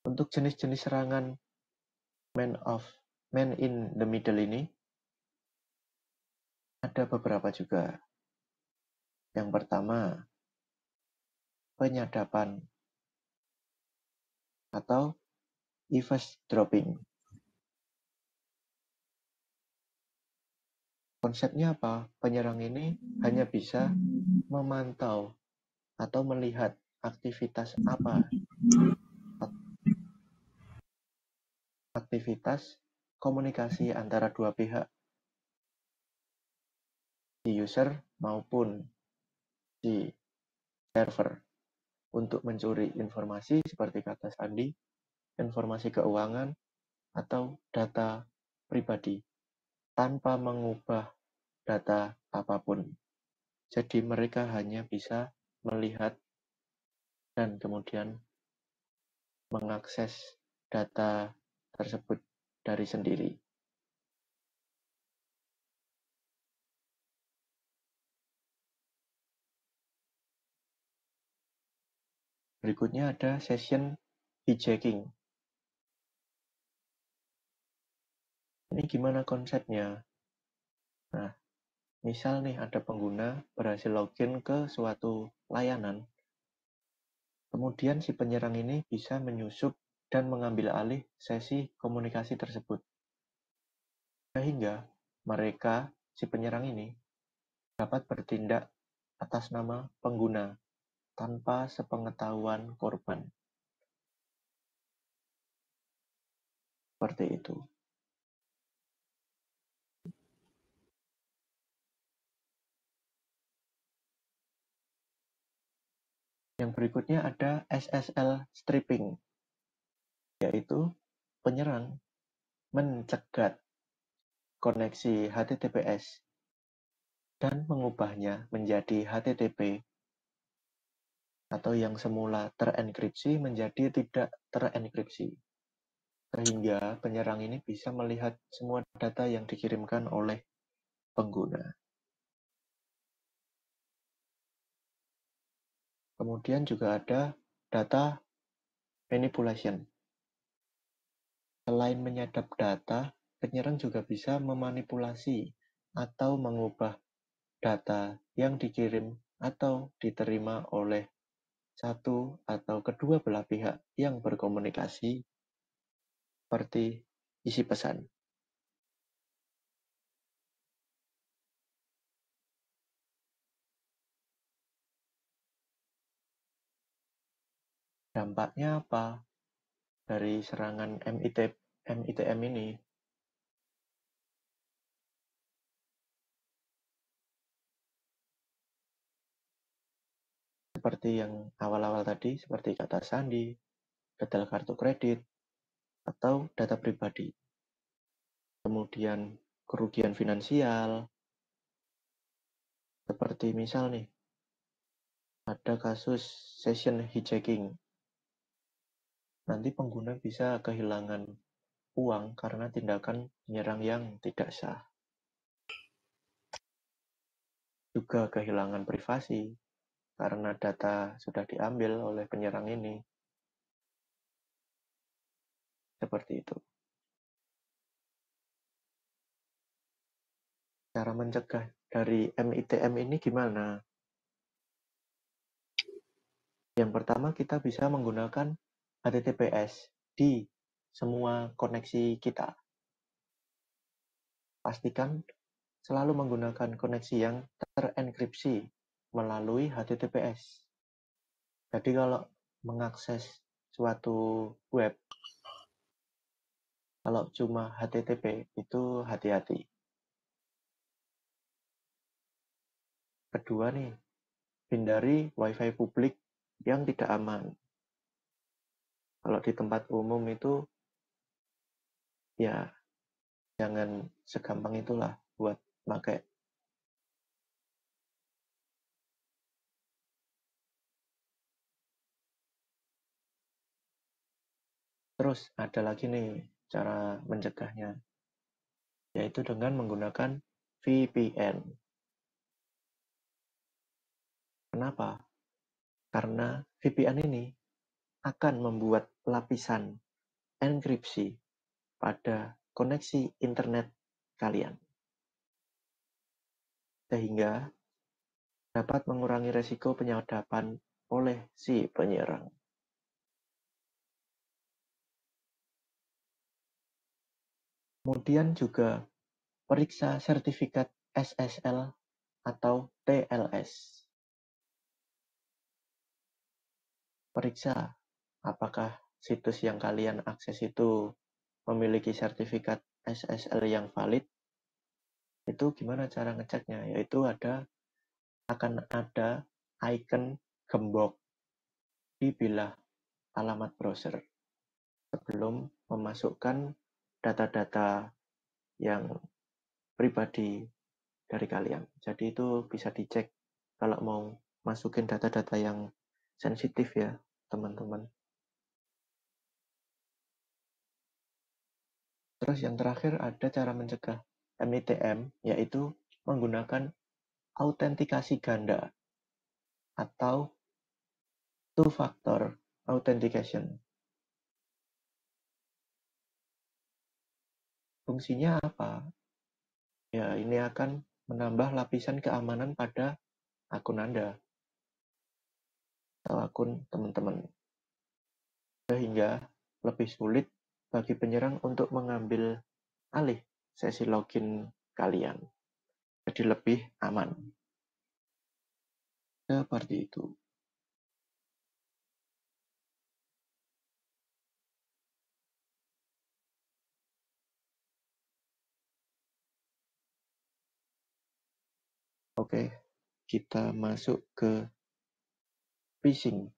Untuk jenis-jenis serangan man in the middle ini, ada beberapa juga. Yang pertama, penyadapan atau eavesdropping. Konsepnya apa? Penyerang ini hanya bisa memantau atau melihat aktivitas komunikasi antara dua pihak, si user maupun si server, untuk mencuri informasi seperti kata sandi, informasi keuangan, atau data pribadi tanpa mengubah data apapun. Jadi mereka hanya bisa melihat dan kemudian mengakses data tersebut dari sendiri. Berikutnya ada session hijacking. Ini gimana konsepnya? Nah, misal nih ada pengguna berhasil login ke suatu layanan, kemudian si penyerang ini bisa menyusup dan mengambil alih sesi komunikasi tersebut. Sehingga si penyerang ini, dapat bertindak atas nama pengguna tanpa sepengetahuan korban. Seperti itu. Yang berikutnya ada SSL stripping, yaitu penyerang mencegat koneksi HTTPS dan mengubahnya menjadi HTTP atau yang semula terenkripsi menjadi tidak terenkripsi. Sehingga penyerang ini bisa melihat semua data yang dikirimkan oleh pengguna. Kemudian juga ada data manipulation. Selain menyadap data, penyerang juga bisa memanipulasi atau mengubah data yang dikirim atau diterima oleh satu atau kedua belah pihak yang berkomunikasi, seperti isi pesan. Dampaknya apa dari serangan MITM ini? Seperti yang awal-awal tadi, seperti kata sandi, detail kartu kredit, atau data pribadi. Kemudian kerugian finansial, seperti misal nih, ada kasus session hijacking. Nanti pengguna bisa kehilangan uang karena tindakan penyerang yang tidak sah. Juga kehilangan privasi karena data sudah diambil oleh penyerang ini. Seperti itu. Cara mencegah dari MITM ini gimana? Yang pertama, kita bisa menggunakan HTTPS di semua koneksi kita. Pastikan selalu menggunakan koneksi yang terenkripsi melalui HTTPS. Jadi kalau mengakses suatu web, kalau cuma HTTP itu hati-hati. Kedua nih, hindari WiFi publik yang tidak aman. Kalau di tempat umum itu ya jangan segampang itulah buat pakai. Terus ada lagi nih cara mencegahnya, yaitu dengan menggunakan VPN. Kenapa? Karena VPN ini akan membuat lapisan enkripsi pada koneksi internet kalian, sehingga dapat mengurangi resiko penyadapan oleh si penyerang. Kemudian juga periksa sertifikat SSL atau TLS. Periksa apakah situs yang kalian akses itu memiliki sertifikat SSL yang valid. Itu gimana cara ngeceknya? Yaitu akan ada icon gembok di bilah alamat browser sebelum memasukkan data-data yang pribadi dari kalian. Jadi itu bisa dicek kalau mau masukin data-data yang sensitif ya, teman-teman. Terus yang terakhir ada cara mencegah MITM, yaitu menggunakan autentikasi ganda atau two-factor authentication. Fungsinya apa? Ya, ini akan menambah lapisan keamanan pada akun Anda atau akun teman-teman, sehingga lebih sulit bagi penyerang untuk mengambil alih sesi login kalian. Jadi lebih aman. Seperti itu. Oke, kita masuk ke phishing.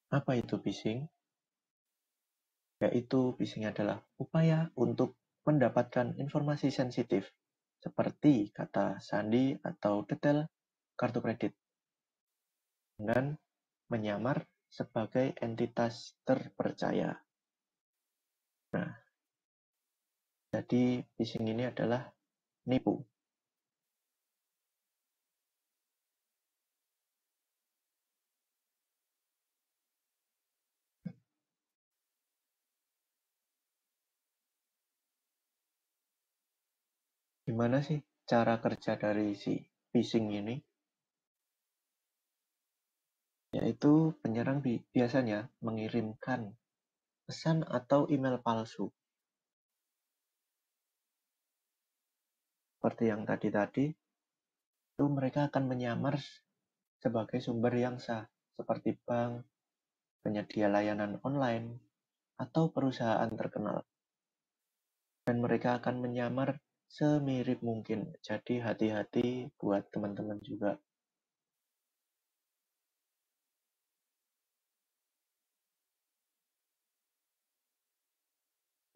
Apa itu phishing? Yaitu phishing adalah upaya untuk mendapatkan informasi sensitif seperti kata sandi atau detail kartu kredit dengan menyamar sebagai entitas terpercaya. Nah, jadi phishing ini adalah nipu. Gimana sih cara kerja dari si phishing ini? Yaitu penyerang biasanya mengirimkan pesan atau email palsu. Seperti yang tadi-tadi, itu mereka akan menyamar sebagai sumber yang sah, seperti bank, penyedia layanan online, atau perusahaan terkenal. Dan mereka akan menyamar semirip mungkin. Jadi hati-hati buat teman-teman juga.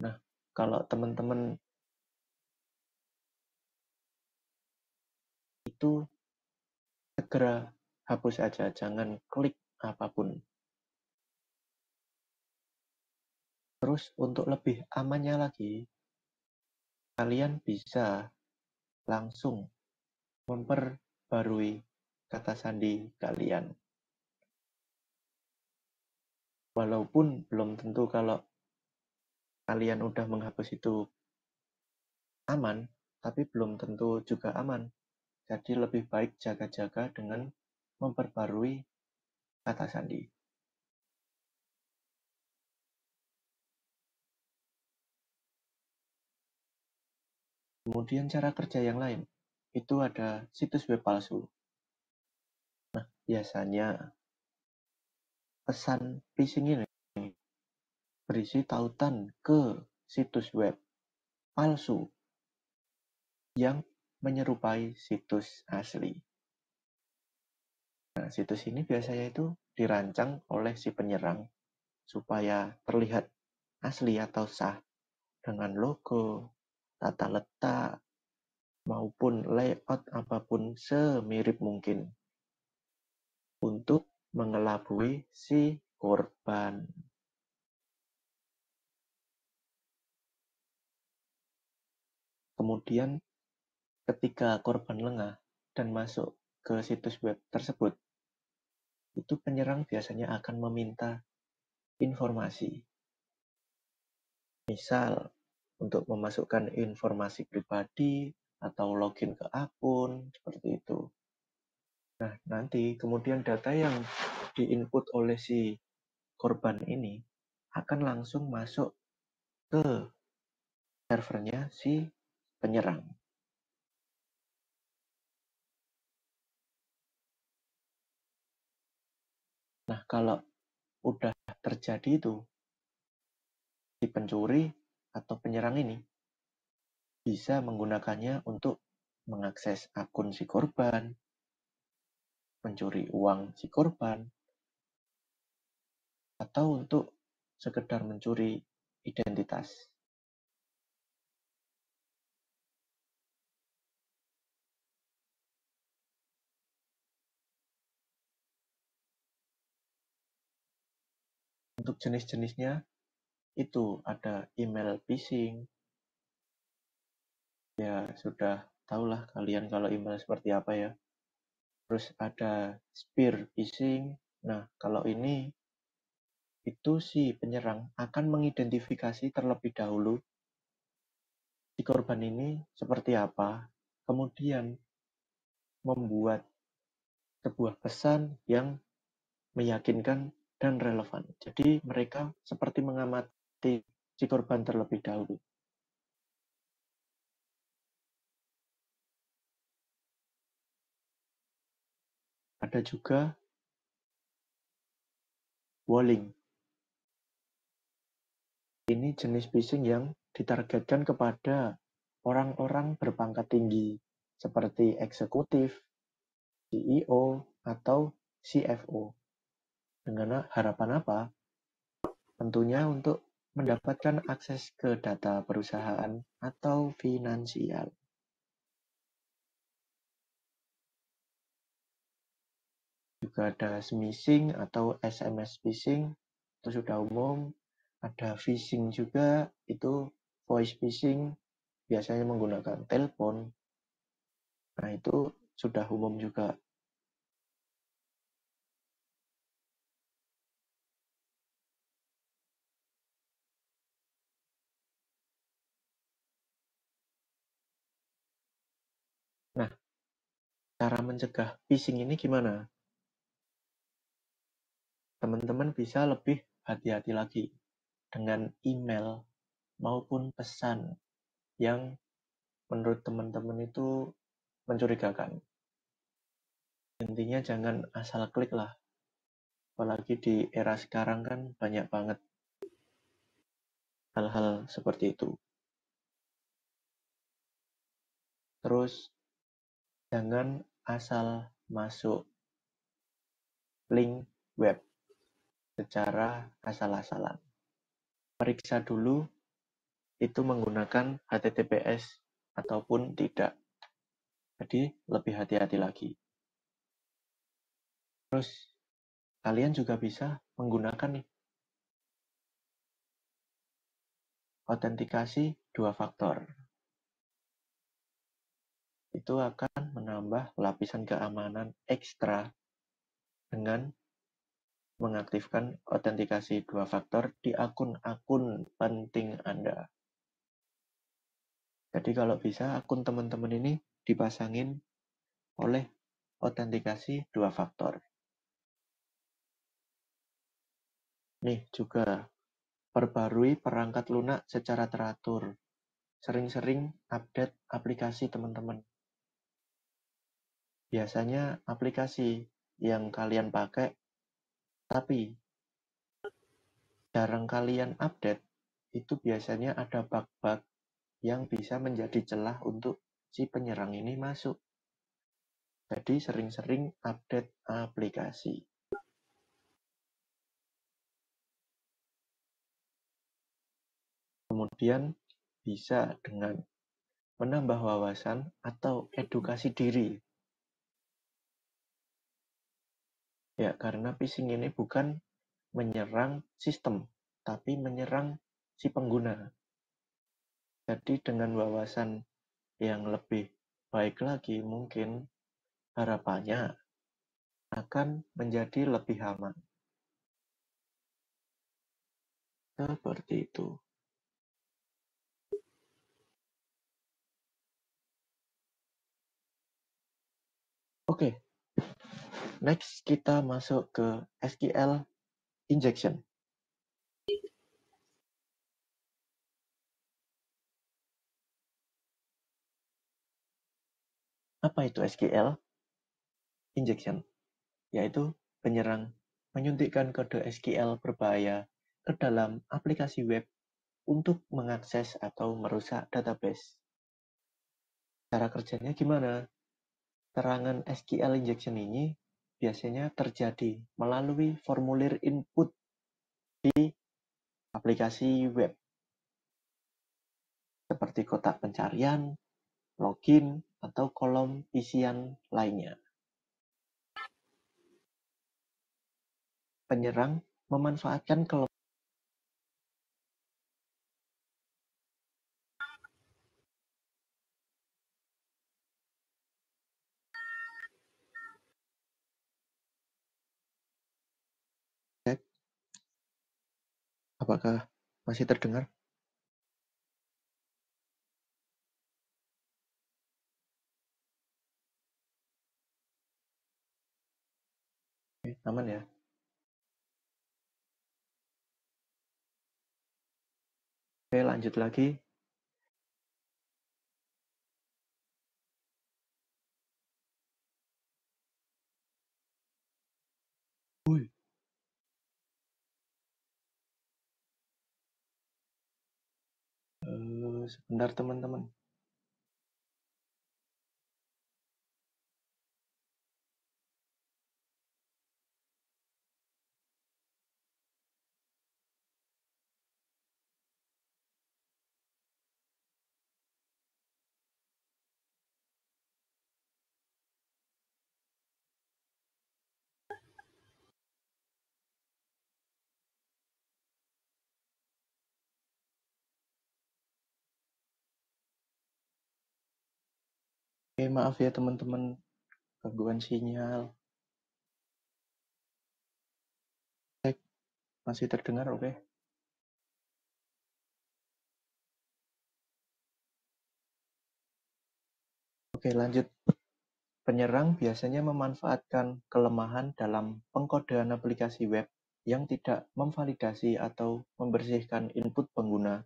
Nah, kalau teman-teman itu segera hapus aja, jangan klik apapun. Terus untuk lebih amannya lagi, kalian bisa langsung memperbarui kata sandi kalian. Walaupun belum tentu kalau kalian udah menghapus itu aman, tapi belum tentu juga aman. Jadi lebih baik jaga-jaga dengan memperbarui kata sandi. Kemudian cara kerja yang lain, itu ada situs web palsu. Nah, biasanya pesan phishing ini berisi tautan ke situs web palsu yang menyerupai situs asli. Nah, situs ini biasanya itu dirancang oleh si penyerang supaya terlihat asli atau sah dengan logo, tata letak, maupun layout apapun semirip mungkin untuk mengelabui si korban. Kemudian ketika korban lengah dan masuk ke situs web tersebut, itu penyerang biasanya akan meminta informasi. Misal, untuk memasukkan informasi pribadi atau login ke akun, seperti itu. Nah, nanti kemudian data yang diinput oleh si korban ini akan langsung masuk ke servernya si penyerang. Nah, kalau udah terjadi itu, si pencuri atau penyerang ini bisa menggunakannya untuk mengakses akun si korban, mencuri uang si korban, atau untuk sekedar mencuri identitas. Untuk jenis-jenisnya, itu ada email phishing. Ya, sudah tahulah kalian kalau email seperti apa ya. Terus ada spear phishing. Nah, kalau ini itu si penyerang akan mengidentifikasi terlebih dahulu si korban ini seperti apa, kemudian membuat sebuah pesan yang meyakinkan dan relevan. Jadi mereka seperti mengamati si korban terlebih dahulu. Ada juga walling. Ini jenis phishing yang ditargetkan kepada orang-orang berpangkat tinggi seperti eksekutif, CEO, atau CFO. Dengan harapan apa? Tentunya untuk mendapatkan akses ke data perusahaan atau finansial. Juga ada smishing atau SMS phishing, itu sudah umum. Ada phishing juga, itu voice phishing, biasanya menggunakan telepon. Nah, itu sudah umum juga. Nah, cara mencegah phishing ini gimana? Teman-teman bisa lebih hati-hati lagi dengan email maupun pesan yang menurut teman-teman itu mencurigakan. Intinya jangan asal klik lah. Apalagi di era sekarang kan banyak banget hal-hal seperti itu. Terus jangan asal masuk link web secara asal-asalan. Periksa dulu itu menggunakan HTTPS ataupun tidak. Jadi lebih hati-hati lagi. Terus kalian juga bisa menggunakan nih autentikasi 2 faktor. Itu akan menambah lapisan keamanan ekstra dengan mengaktifkan autentikasi 2 faktor di akun-akun penting Anda. Jadi kalau bisa akun teman-teman ini dipasangin oleh autentikasi 2 faktor. Nih juga perbarui perangkat lunak secara teratur. Sering-sering update aplikasi teman-teman. Biasanya aplikasi yang kalian pakai tapi jarang kalian update, itu biasanya ada bug-bug yang bisa menjadi celah untuk si penyerang ini masuk. Jadi sering-sering update aplikasi. Kemudian bisa dengan menambah wawasan atau edukasi diri. Ya, karena phishing ini bukan menyerang sistem, tapi menyerang si pengguna. Jadi dengan wawasan yang lebih baik lagi, mungkin harapannya akan menjadi lebih aman. Seperti itu. Oke, next kita masuk ke SQL injection. Apa itu SQL injection? Yaitu penyerang menyuntikkan kode SQL berbahaya ke dalam aplikasi web untuk mengakses atau merusak database. Cara kerjanya gimana? Serangan SQL injection ini biasanya terjadi melalui formulir input di aplikasi web, seperti kotak pencarian, login, atau kolom isian lainnya. Penyerang memanfaatkan kelompok apakah masih terdengar? Oke, aman ya. Oke, lanjut lagi. Sebentar teman-teman. Oke, maaf ya teman-teman, gangguan sinyal. Cek, masih terdengar, oke? Oke, lanjut. Penyerang biasanya memanfaatkan kelemahan dalam pengkodean aplikasi web yang tidak memvalidasi atau membersihkan input pengguna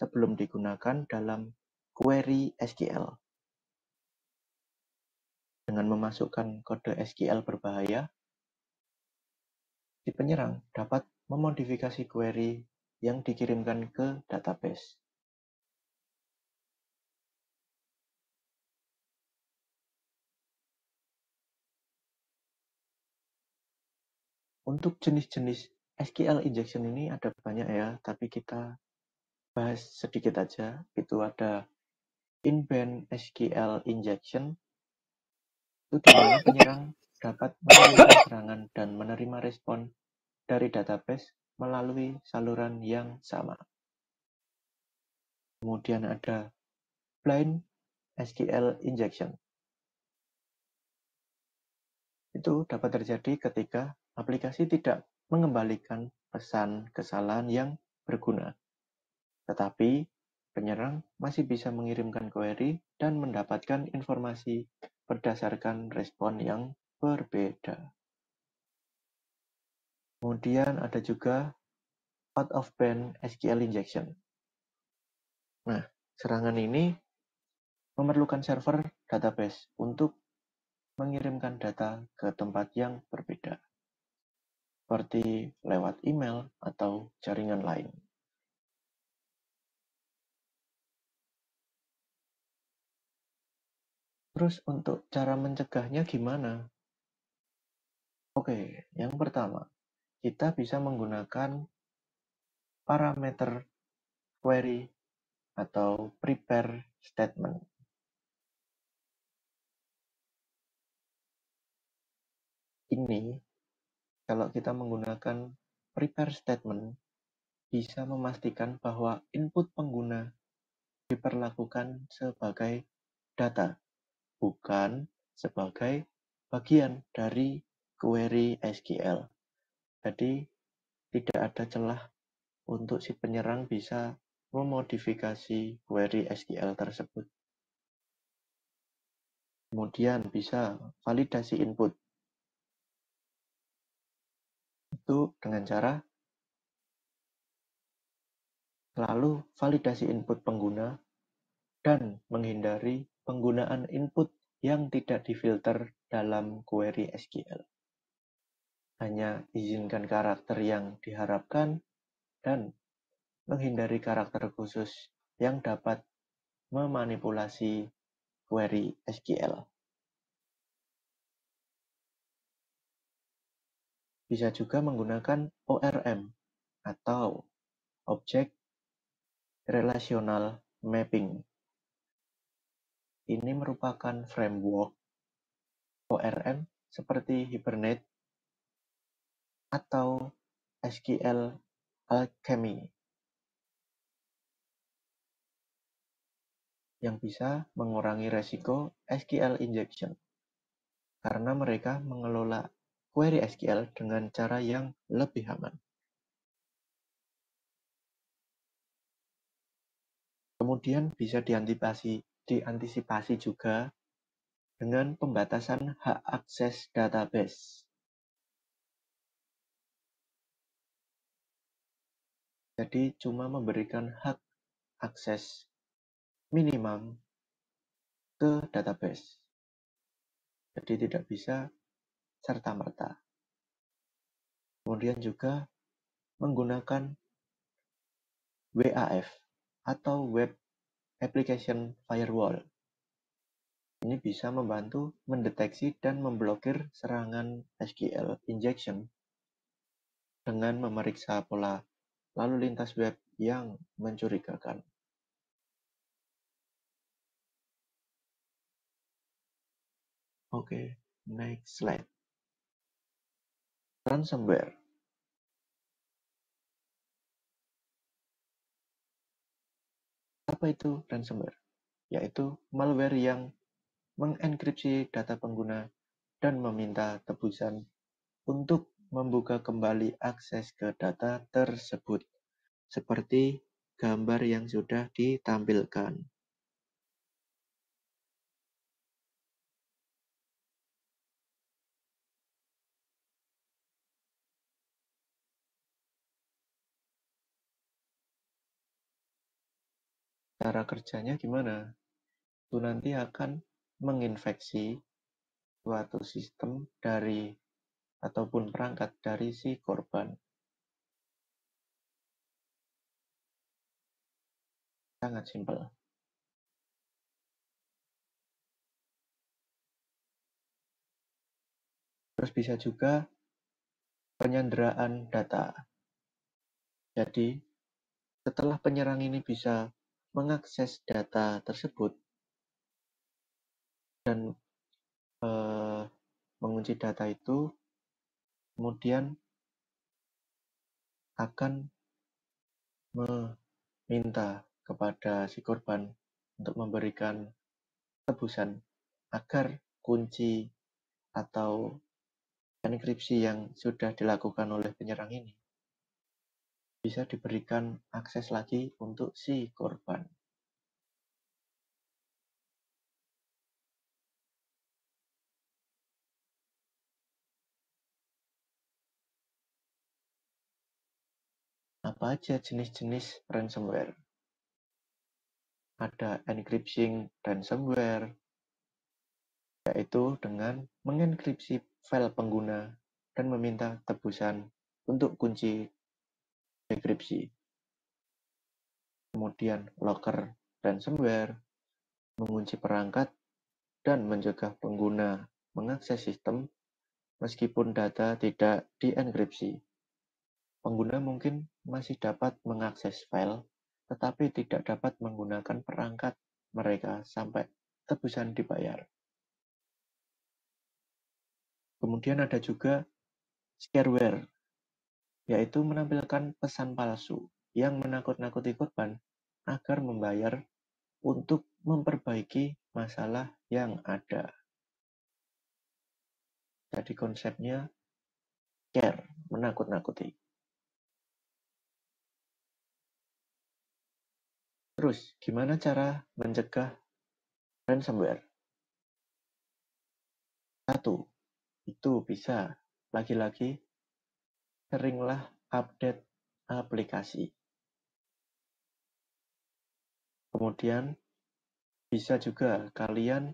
sebelum digunakan dalam query SQL. Dengan memasukkan kode SQL berbahaya, si penyerang dapat memodifikasi query yang dikirimkan ke database. Untuk jenis-jenis SQL injection ini ada banyak ya, tapi kita bahas sedikit aja. Itu ada inbound SQL injection, itu di mana penyerang dapat mengirimkan serangan dan menerima respon dari database melalui saluran yang sama. Kemudian ada blind SQL injection. Itu dapat terjadi ketika aplikasi tidak mengembalikan pesan kesalahan yang berguna. Tetapi penyerang masih bisa mengirimkan query dan mendapatkan informasi berdasarkan respon yang berbeda. Kemudian ada juga out of band SQL injection. Nah, serangan ini memerlukan server database untuk mengirimkan data ke tempat yang berbeda, seperti lewat email atau jaringan lain. Terus untuk cara mencegahnya gimana? Oke, yang pertama, kita bisa menggunakan parameter query atau prepare statement. Ini, kalau kita menggunakan prepare statement, bisa memastikan bahwa input pengguna diperlakukan sebagai data, bukan sebagai bagian dari query SQL. Jadi, tidak ada celah untuk si penyerang bisa memodifikasi query SQL tersebut. Kemudian bisa validasi input. Itu dengan cara selalu validasi input pengguna dan menghindari penggunaan input yang tidak difilter dalam query SQL. Hanya izinkan karakter yang diharapkan dan menghindari karakter khusus yang dapat memanipulasi query SQL. Bisa juga menggunakan ORM atau Object Relational Mapping. Ini merupakan framework ORM seperti Hibernate atau SQL Alchemy yang bisa mengurangi resiko SQL injection karena mereka mengelola query SQL dengan cara yang lebih aman. Kemudian bisa diantisipasi juga dengan pembatasan hak akses database. Jadi cuma memberikan hak akses minimum ke database. Jadi tidak bisa serta-merta. Kemudian juga menggunakan WAF atau Web Application Firewall. Ini bisa membantu mendeteksi dan memblokir serangan SQL injection dengan memeriksa pola lalu lintas web yang mencurigakan. Oke, next slide. Ransomware. Apa itu ransomware? Yaitu malware yang mengenkripsi data pengguna, dan meminta tebusan untuk membuka kembali akses ke data tersebut, seperti gambar yang sudah ditampilkan. Cara kerjanya gimana? Itu nanti akan menginfeksi suatu sistem dari ataupun perangkat dari si korban. Sangat simpel. Terus bisa juga penyanderaan data. Jadi, setelah penyerang ini bisa mengakses data tersebut dan mengunci data itu, kemudian akan meminta kepada si korban untuk memberikan tebusan agar kunci atau enkripsi yang sudah dilakukan oleh penyerang ini bisa diberikan akses lagi untuk si korban. Apa aja jenis-jenis ransomware? Ada encrypting ransomware, yaitu dengan mengenkripsi file pengguna dan meminta tebusan untuk kunci dekripsi. Kemudian locker ransomware, mengunci perangkat dan mencegah pengguna mengakses sistem meskipun data tidak dienkripsi. Pengguna mungkin masih dapat mengakses file, tetapi tidak dapat menggunakan perangkat mereka sampai tebusan dibayar. Kemudian ada juga shareware, yaitu menampilkan pesan palsu yang menakut-nakuti korban agar membayar untuk memperbaiki masalah yang ada. Jadi konsepnya scare, menakut-nakuti. Terus, gimana cara mencegah ransomware? Satu, itu bisa lagi-lagi seringlah update aplikasi. Kemudian bisa juga kalian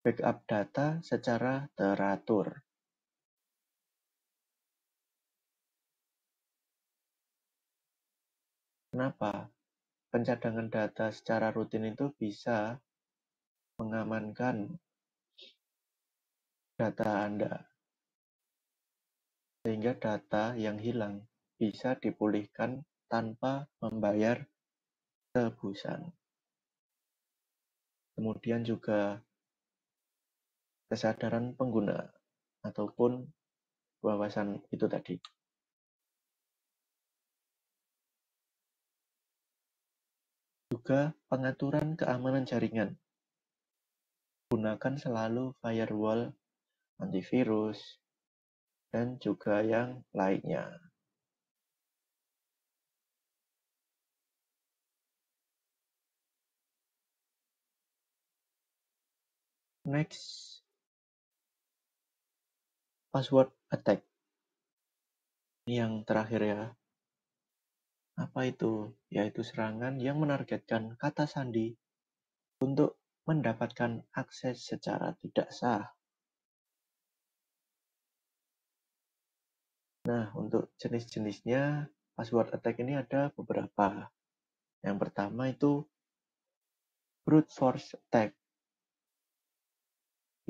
backup data secara teratur. Kenapa? Pencadangan data secara rutin itu bisa mengamankan data Anda, sehingga data yang hilang bisa dipulihkan tanpa membayar tebusan. Kemudian juga kesadaran pengguna ataupun wawasan itu tadi. Juga pengaturan keamanan jaringan. Gunakan selalu firewall, antivirus, dan juga yang lainnya. Next, password attack. Ini yang terakhir ya. Apa itu? Yaitu serangan yang menargetkan kata sandi untuk mendapatkan akses secara tidak sah. Nah, untuk jenis-jenisnya, password attack ini ada beberapa. Yang pertama itu brute force attack,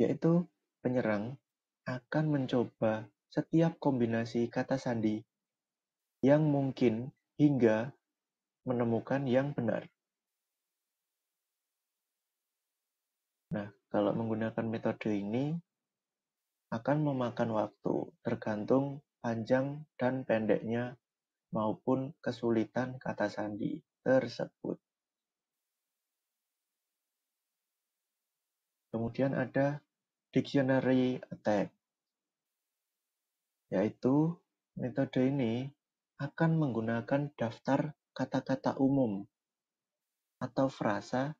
yaitu penyerang akan mencoba setiap kombinasi kata sandi yang mungkin hingga menemukan yang benar. Nah, kalau menggunakan metode ini akan memakan waktu, tergantung panjang dan pendeknya maupun kesulitan kata sandi tersebut. Kemudian ada dictionary attack, yaitu metode ini akan menggunakan daftar kata-kata umum atau frasa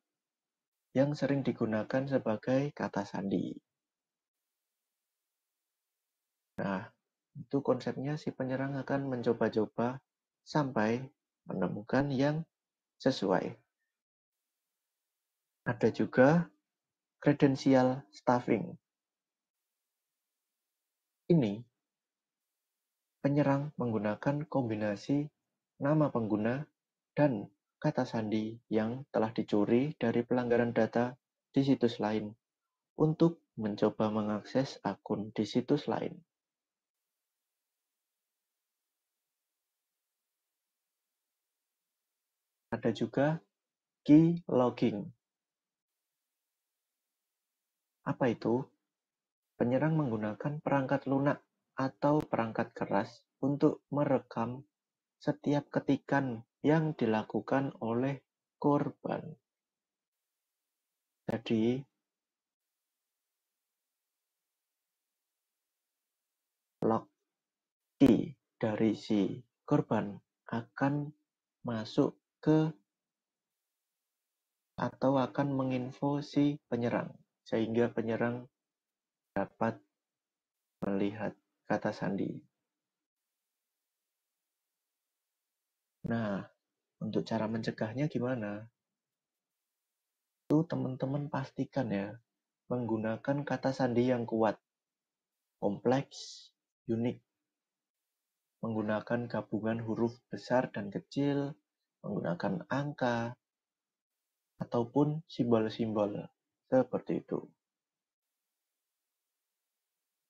yang sering digunakan sebagai kata sandi. Nah, itu konsepnya si penyerang akan mencoba-coba sampai menemukan yang sesuai. Ada juga credential stuffing. Ini penyerang menggunakan kombinasi nama pengguna dan kata sandi yang telah dicuri dari pelanggaran data di situs lain untuk mencoba mengakses akun di situs lain. Ada juga key logging. Apa itu? Penyerang menggunakan perangkat lunak atau perangkat keras untuk merekam setiap ketikan yang dilakukan oleh korban. Jadi, log key dari si korban akan masuk ke atau akan menginfo si penyerang, sehingga penyerang dapat melihat kata sandi. Nah, untuk cara mencegahnya gimana? Itu teman-teman pastikan ya, menggunakan kata sandi yang kuat, kompleks, unik, menggunakan gabungan huruf besar dan kecil, menggunakan angka, ataupun simbol-simbol seperti itu.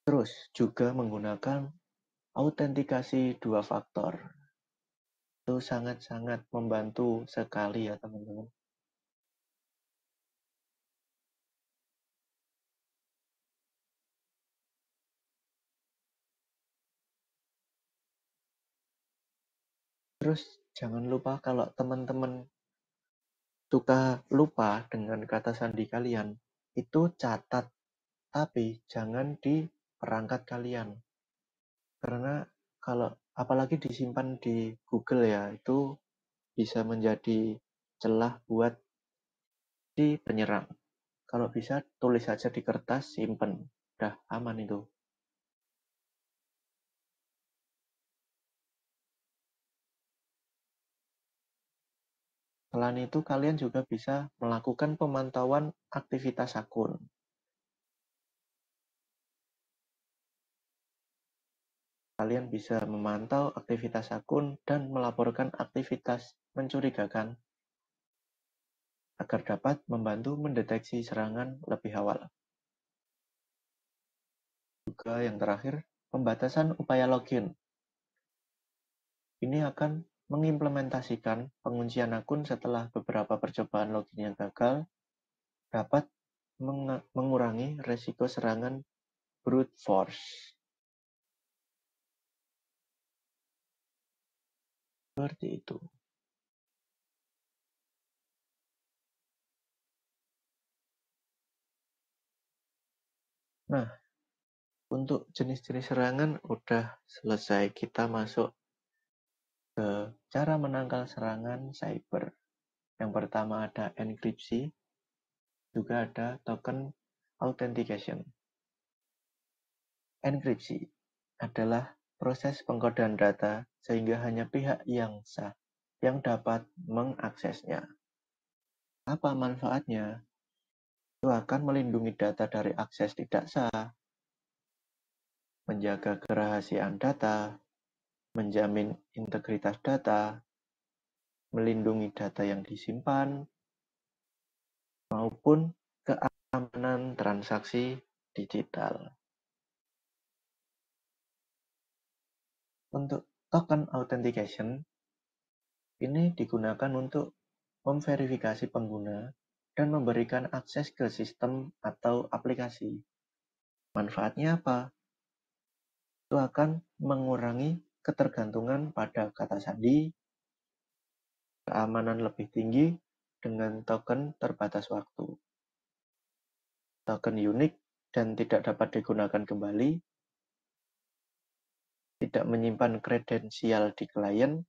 Terus juga menggunakan autentikasi 2 faktor. Itu sangat-sangat membantu sekali ya teman-teman. Terus jangan lupa kalau teman-teman suka lupa dengan kata sandi kalian, itu catat, tapi jangan di perangkat kalian. Karena kalau apalagi disimpan di Google ya, itu bisa menjadi celah buat si penyerang. Kalau bisa tulis saja di kertas, simpen. Udah aman itu. Selain itu, kalian juga bisa melakukan pemantauan aktivitas akun. Kalian bisa memantau aktivitas akun dan melaporkan aktivitas mencurigakan agar dapat membantu mendeteksi serangan lebih awal. Juga yang terakhir, pembatasan upaya login. Ini akan mengimplementasikan penguncian akun setelah beberapa percobaan login yang gagal, dapat mengurangi resiko serangan brute force. Seperti itu. Nah, untuk jenis-jenis serangan udah selesai. Kita masuk ke cara menangkal serangan cyber. Yang pertama ada enkripsi, juga ada token authentication. Enkripsi adalah proses pengkodean data sehingga hanya pihak yang sah yang dapat mengaksesnya. Apa manfaatnya? Itu akan melindungi data dari akses tidak sah, menjaga kerahasiaan data, menjamin integritas data, melindungi data yang disimpan, maupun keamanan transaksi digital. Untuk token authentication, ini digunakan untuk memverifikasi pengguna dan memberikan akses ke sistem atau aplikasi. Manfaatnya apa? Itu akan mengurangi ketergantungan pada kata sandi, keamanan lebih tinggi dengan token terbatas waktu. token unik dan tidak dapat digunakan kembali, tidak menyimpan kredensial di klien,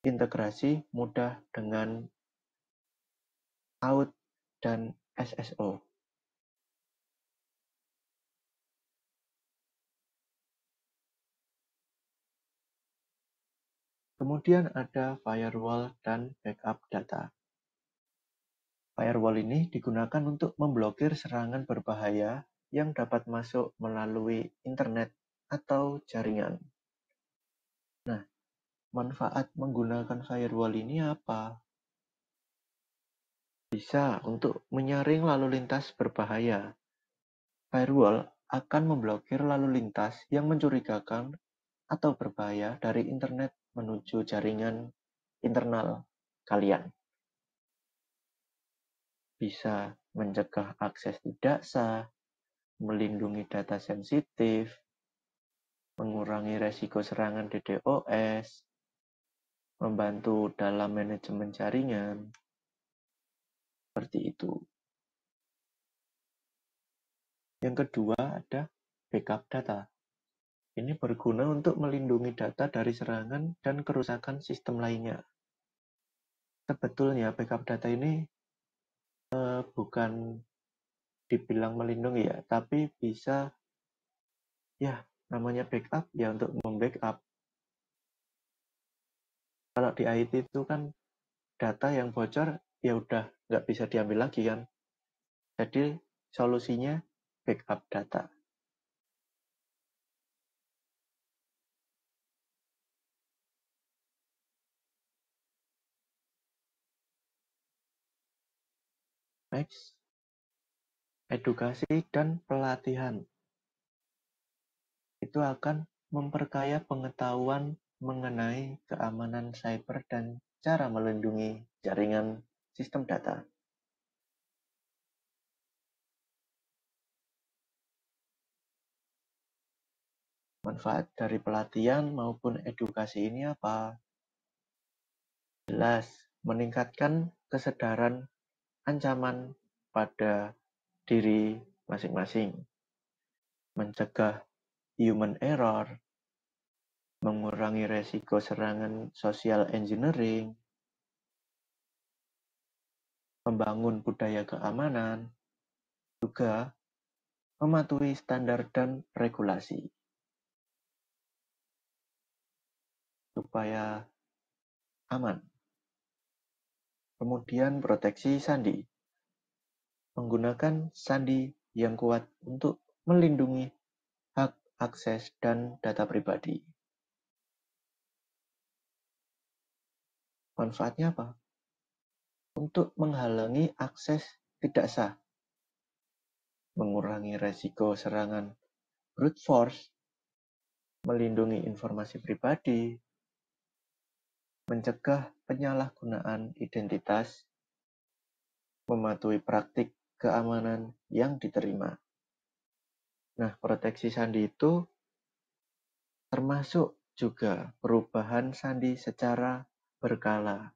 integrasi mudah dengan Auth dan SSO. Kemudian ada firewall dan backup data. Firewall ini digunakan untuk memblokir serangan berbahaya yang dapat masuk melalui internet atau jaringan. Nah, manfaat menggunakan firewall ini apa? Bisa untuk menyaring lalu lintas berbahaya. Firewall akan memblokir lalu lintas yang mencurigakan atau berbahaya dari internet menuju jaringan internal kalian. Bisa mencegah akses tidak sah, melindungi data sensitif, mengurangi resiko serangan DDoS, membantu dalam manajemen jaringan, seperti itu. Yang kedua ada backup data. Ini berguna untuk melindungi data dari serangan dan kerusakan sistem lainnya. Sebetulnya backup data ini bukan dibilang melindungi ya, tapi bisa ya namanya backup ya untuk membackup. Kalau di IT itu kan data yang bocor ya udah nggak bisa diambil lagi kan. Jadi solusinya backup data. Next, edukasi dan pelatihan. Itu akan memperkaya pengetahuan mengenai keamanan cyber dan cara melindungi jaringan sistem data. Manfaat dari pelatihan maupun edukasi ini apa? Jelas, meningkatkan kesadaran ancaman pada diri masing-masing, mencegah human error, mengurangi resiko serangan social engineering, membangun budaya keamanan, juga mematuhi standar dan regulasi supaya aman. Kemudian proteksi sandi. Menggunakan sandi yang kuat untuk melindungi hak akses dan data pribadi. Manfaatnya apa? Untuk menghalangi akses tidak sah, mengurangi resiko serangan brute force, melindungi informasi pribadi, mencegah penyalahgunaan identitas, mematuhi praktik keamanan yang diterima. Nah, proteksi sandi itu termasuk juga perubahan sandi secara berkala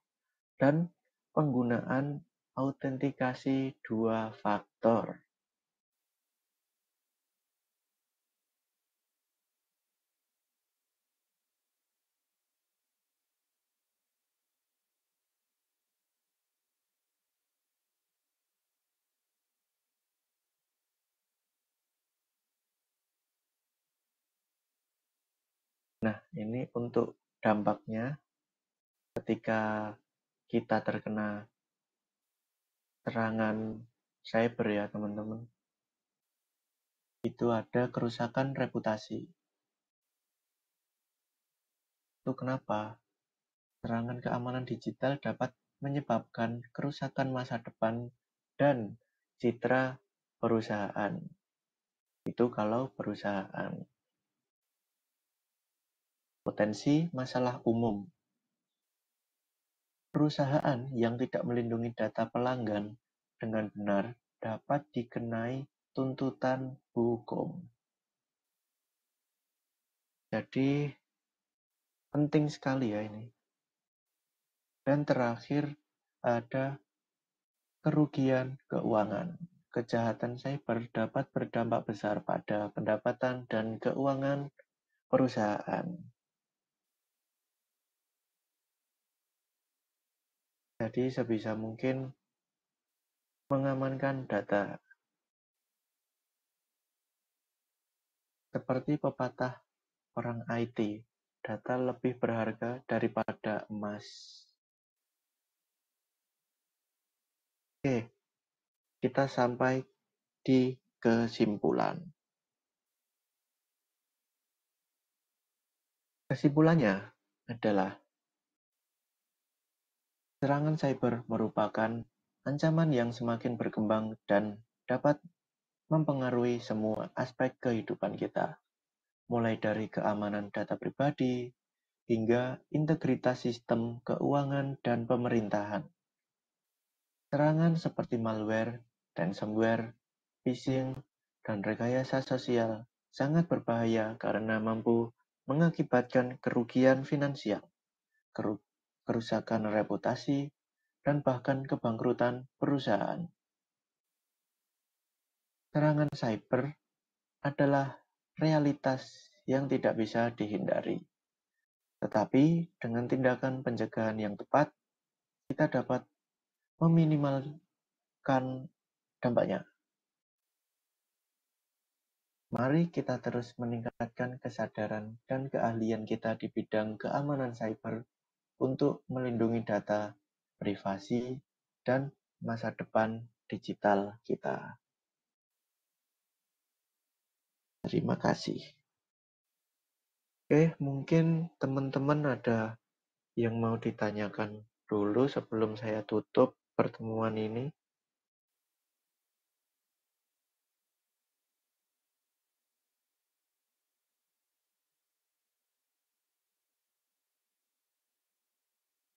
dan penggunaan autentikasi dua faktor. Nah, ini untuk dampaknya ketika kita terkena serangan cyber ya teman-teman. Itu ada kerusakan reputasi. Itu kenapa? Serangan keamanan digital dapat menyebabkan kerusakan masa depan dan citra perusahaan. Itu kalau perusahaan. Potensi masalah umum. Perusahaan yang tidak melindungi data pelanggan dengan benar dapat dikenai tuntutan hukum. Jadi penting sekali ya ini. Dan terakhir ada Kerugian keuangan. Kejahatan cyber dapat berdampak besar pada pendapatan dan keuangan perusahaan. Jadi sebisa mungkin mengamankan data. Seperti pepatah orang IT, data lebih berharga daripada emas. Oke, kita sampai di kesimpulan. Kesimpulannya adalah serangan cyber merupakan ancaman yang semakin berkembang dan dapat mempengaruhi semua aspek kehidupan kita, mulai dari keamanan data pribadi hingga integritas sistem keuangan dan pemerintahan. Serangan seperti malware, ransomware, phishing, dan rekayasa sosial sangat berbahaya karena mampu mengakibatkan kerugian finansial, kerusakan reputasi, dan bahkan kebangkrutan perusahaan. Serangan cyber adalah realitas yang tidak bisa dihindari. Tetapi dengan tindakan pencegahan yang tepat, kita dapat meminimalkan dampaknya. Mari kita terus meningkatkan kesadaran dan keahlian kita di bidang keamanan cyber untuk melindungi data, privasi, dan masa depan digital kita. Terima kasih. Oke, mungkin teman-teman ada yang mau ditanyakan dulu sebelum saya tutup pertemuan ini.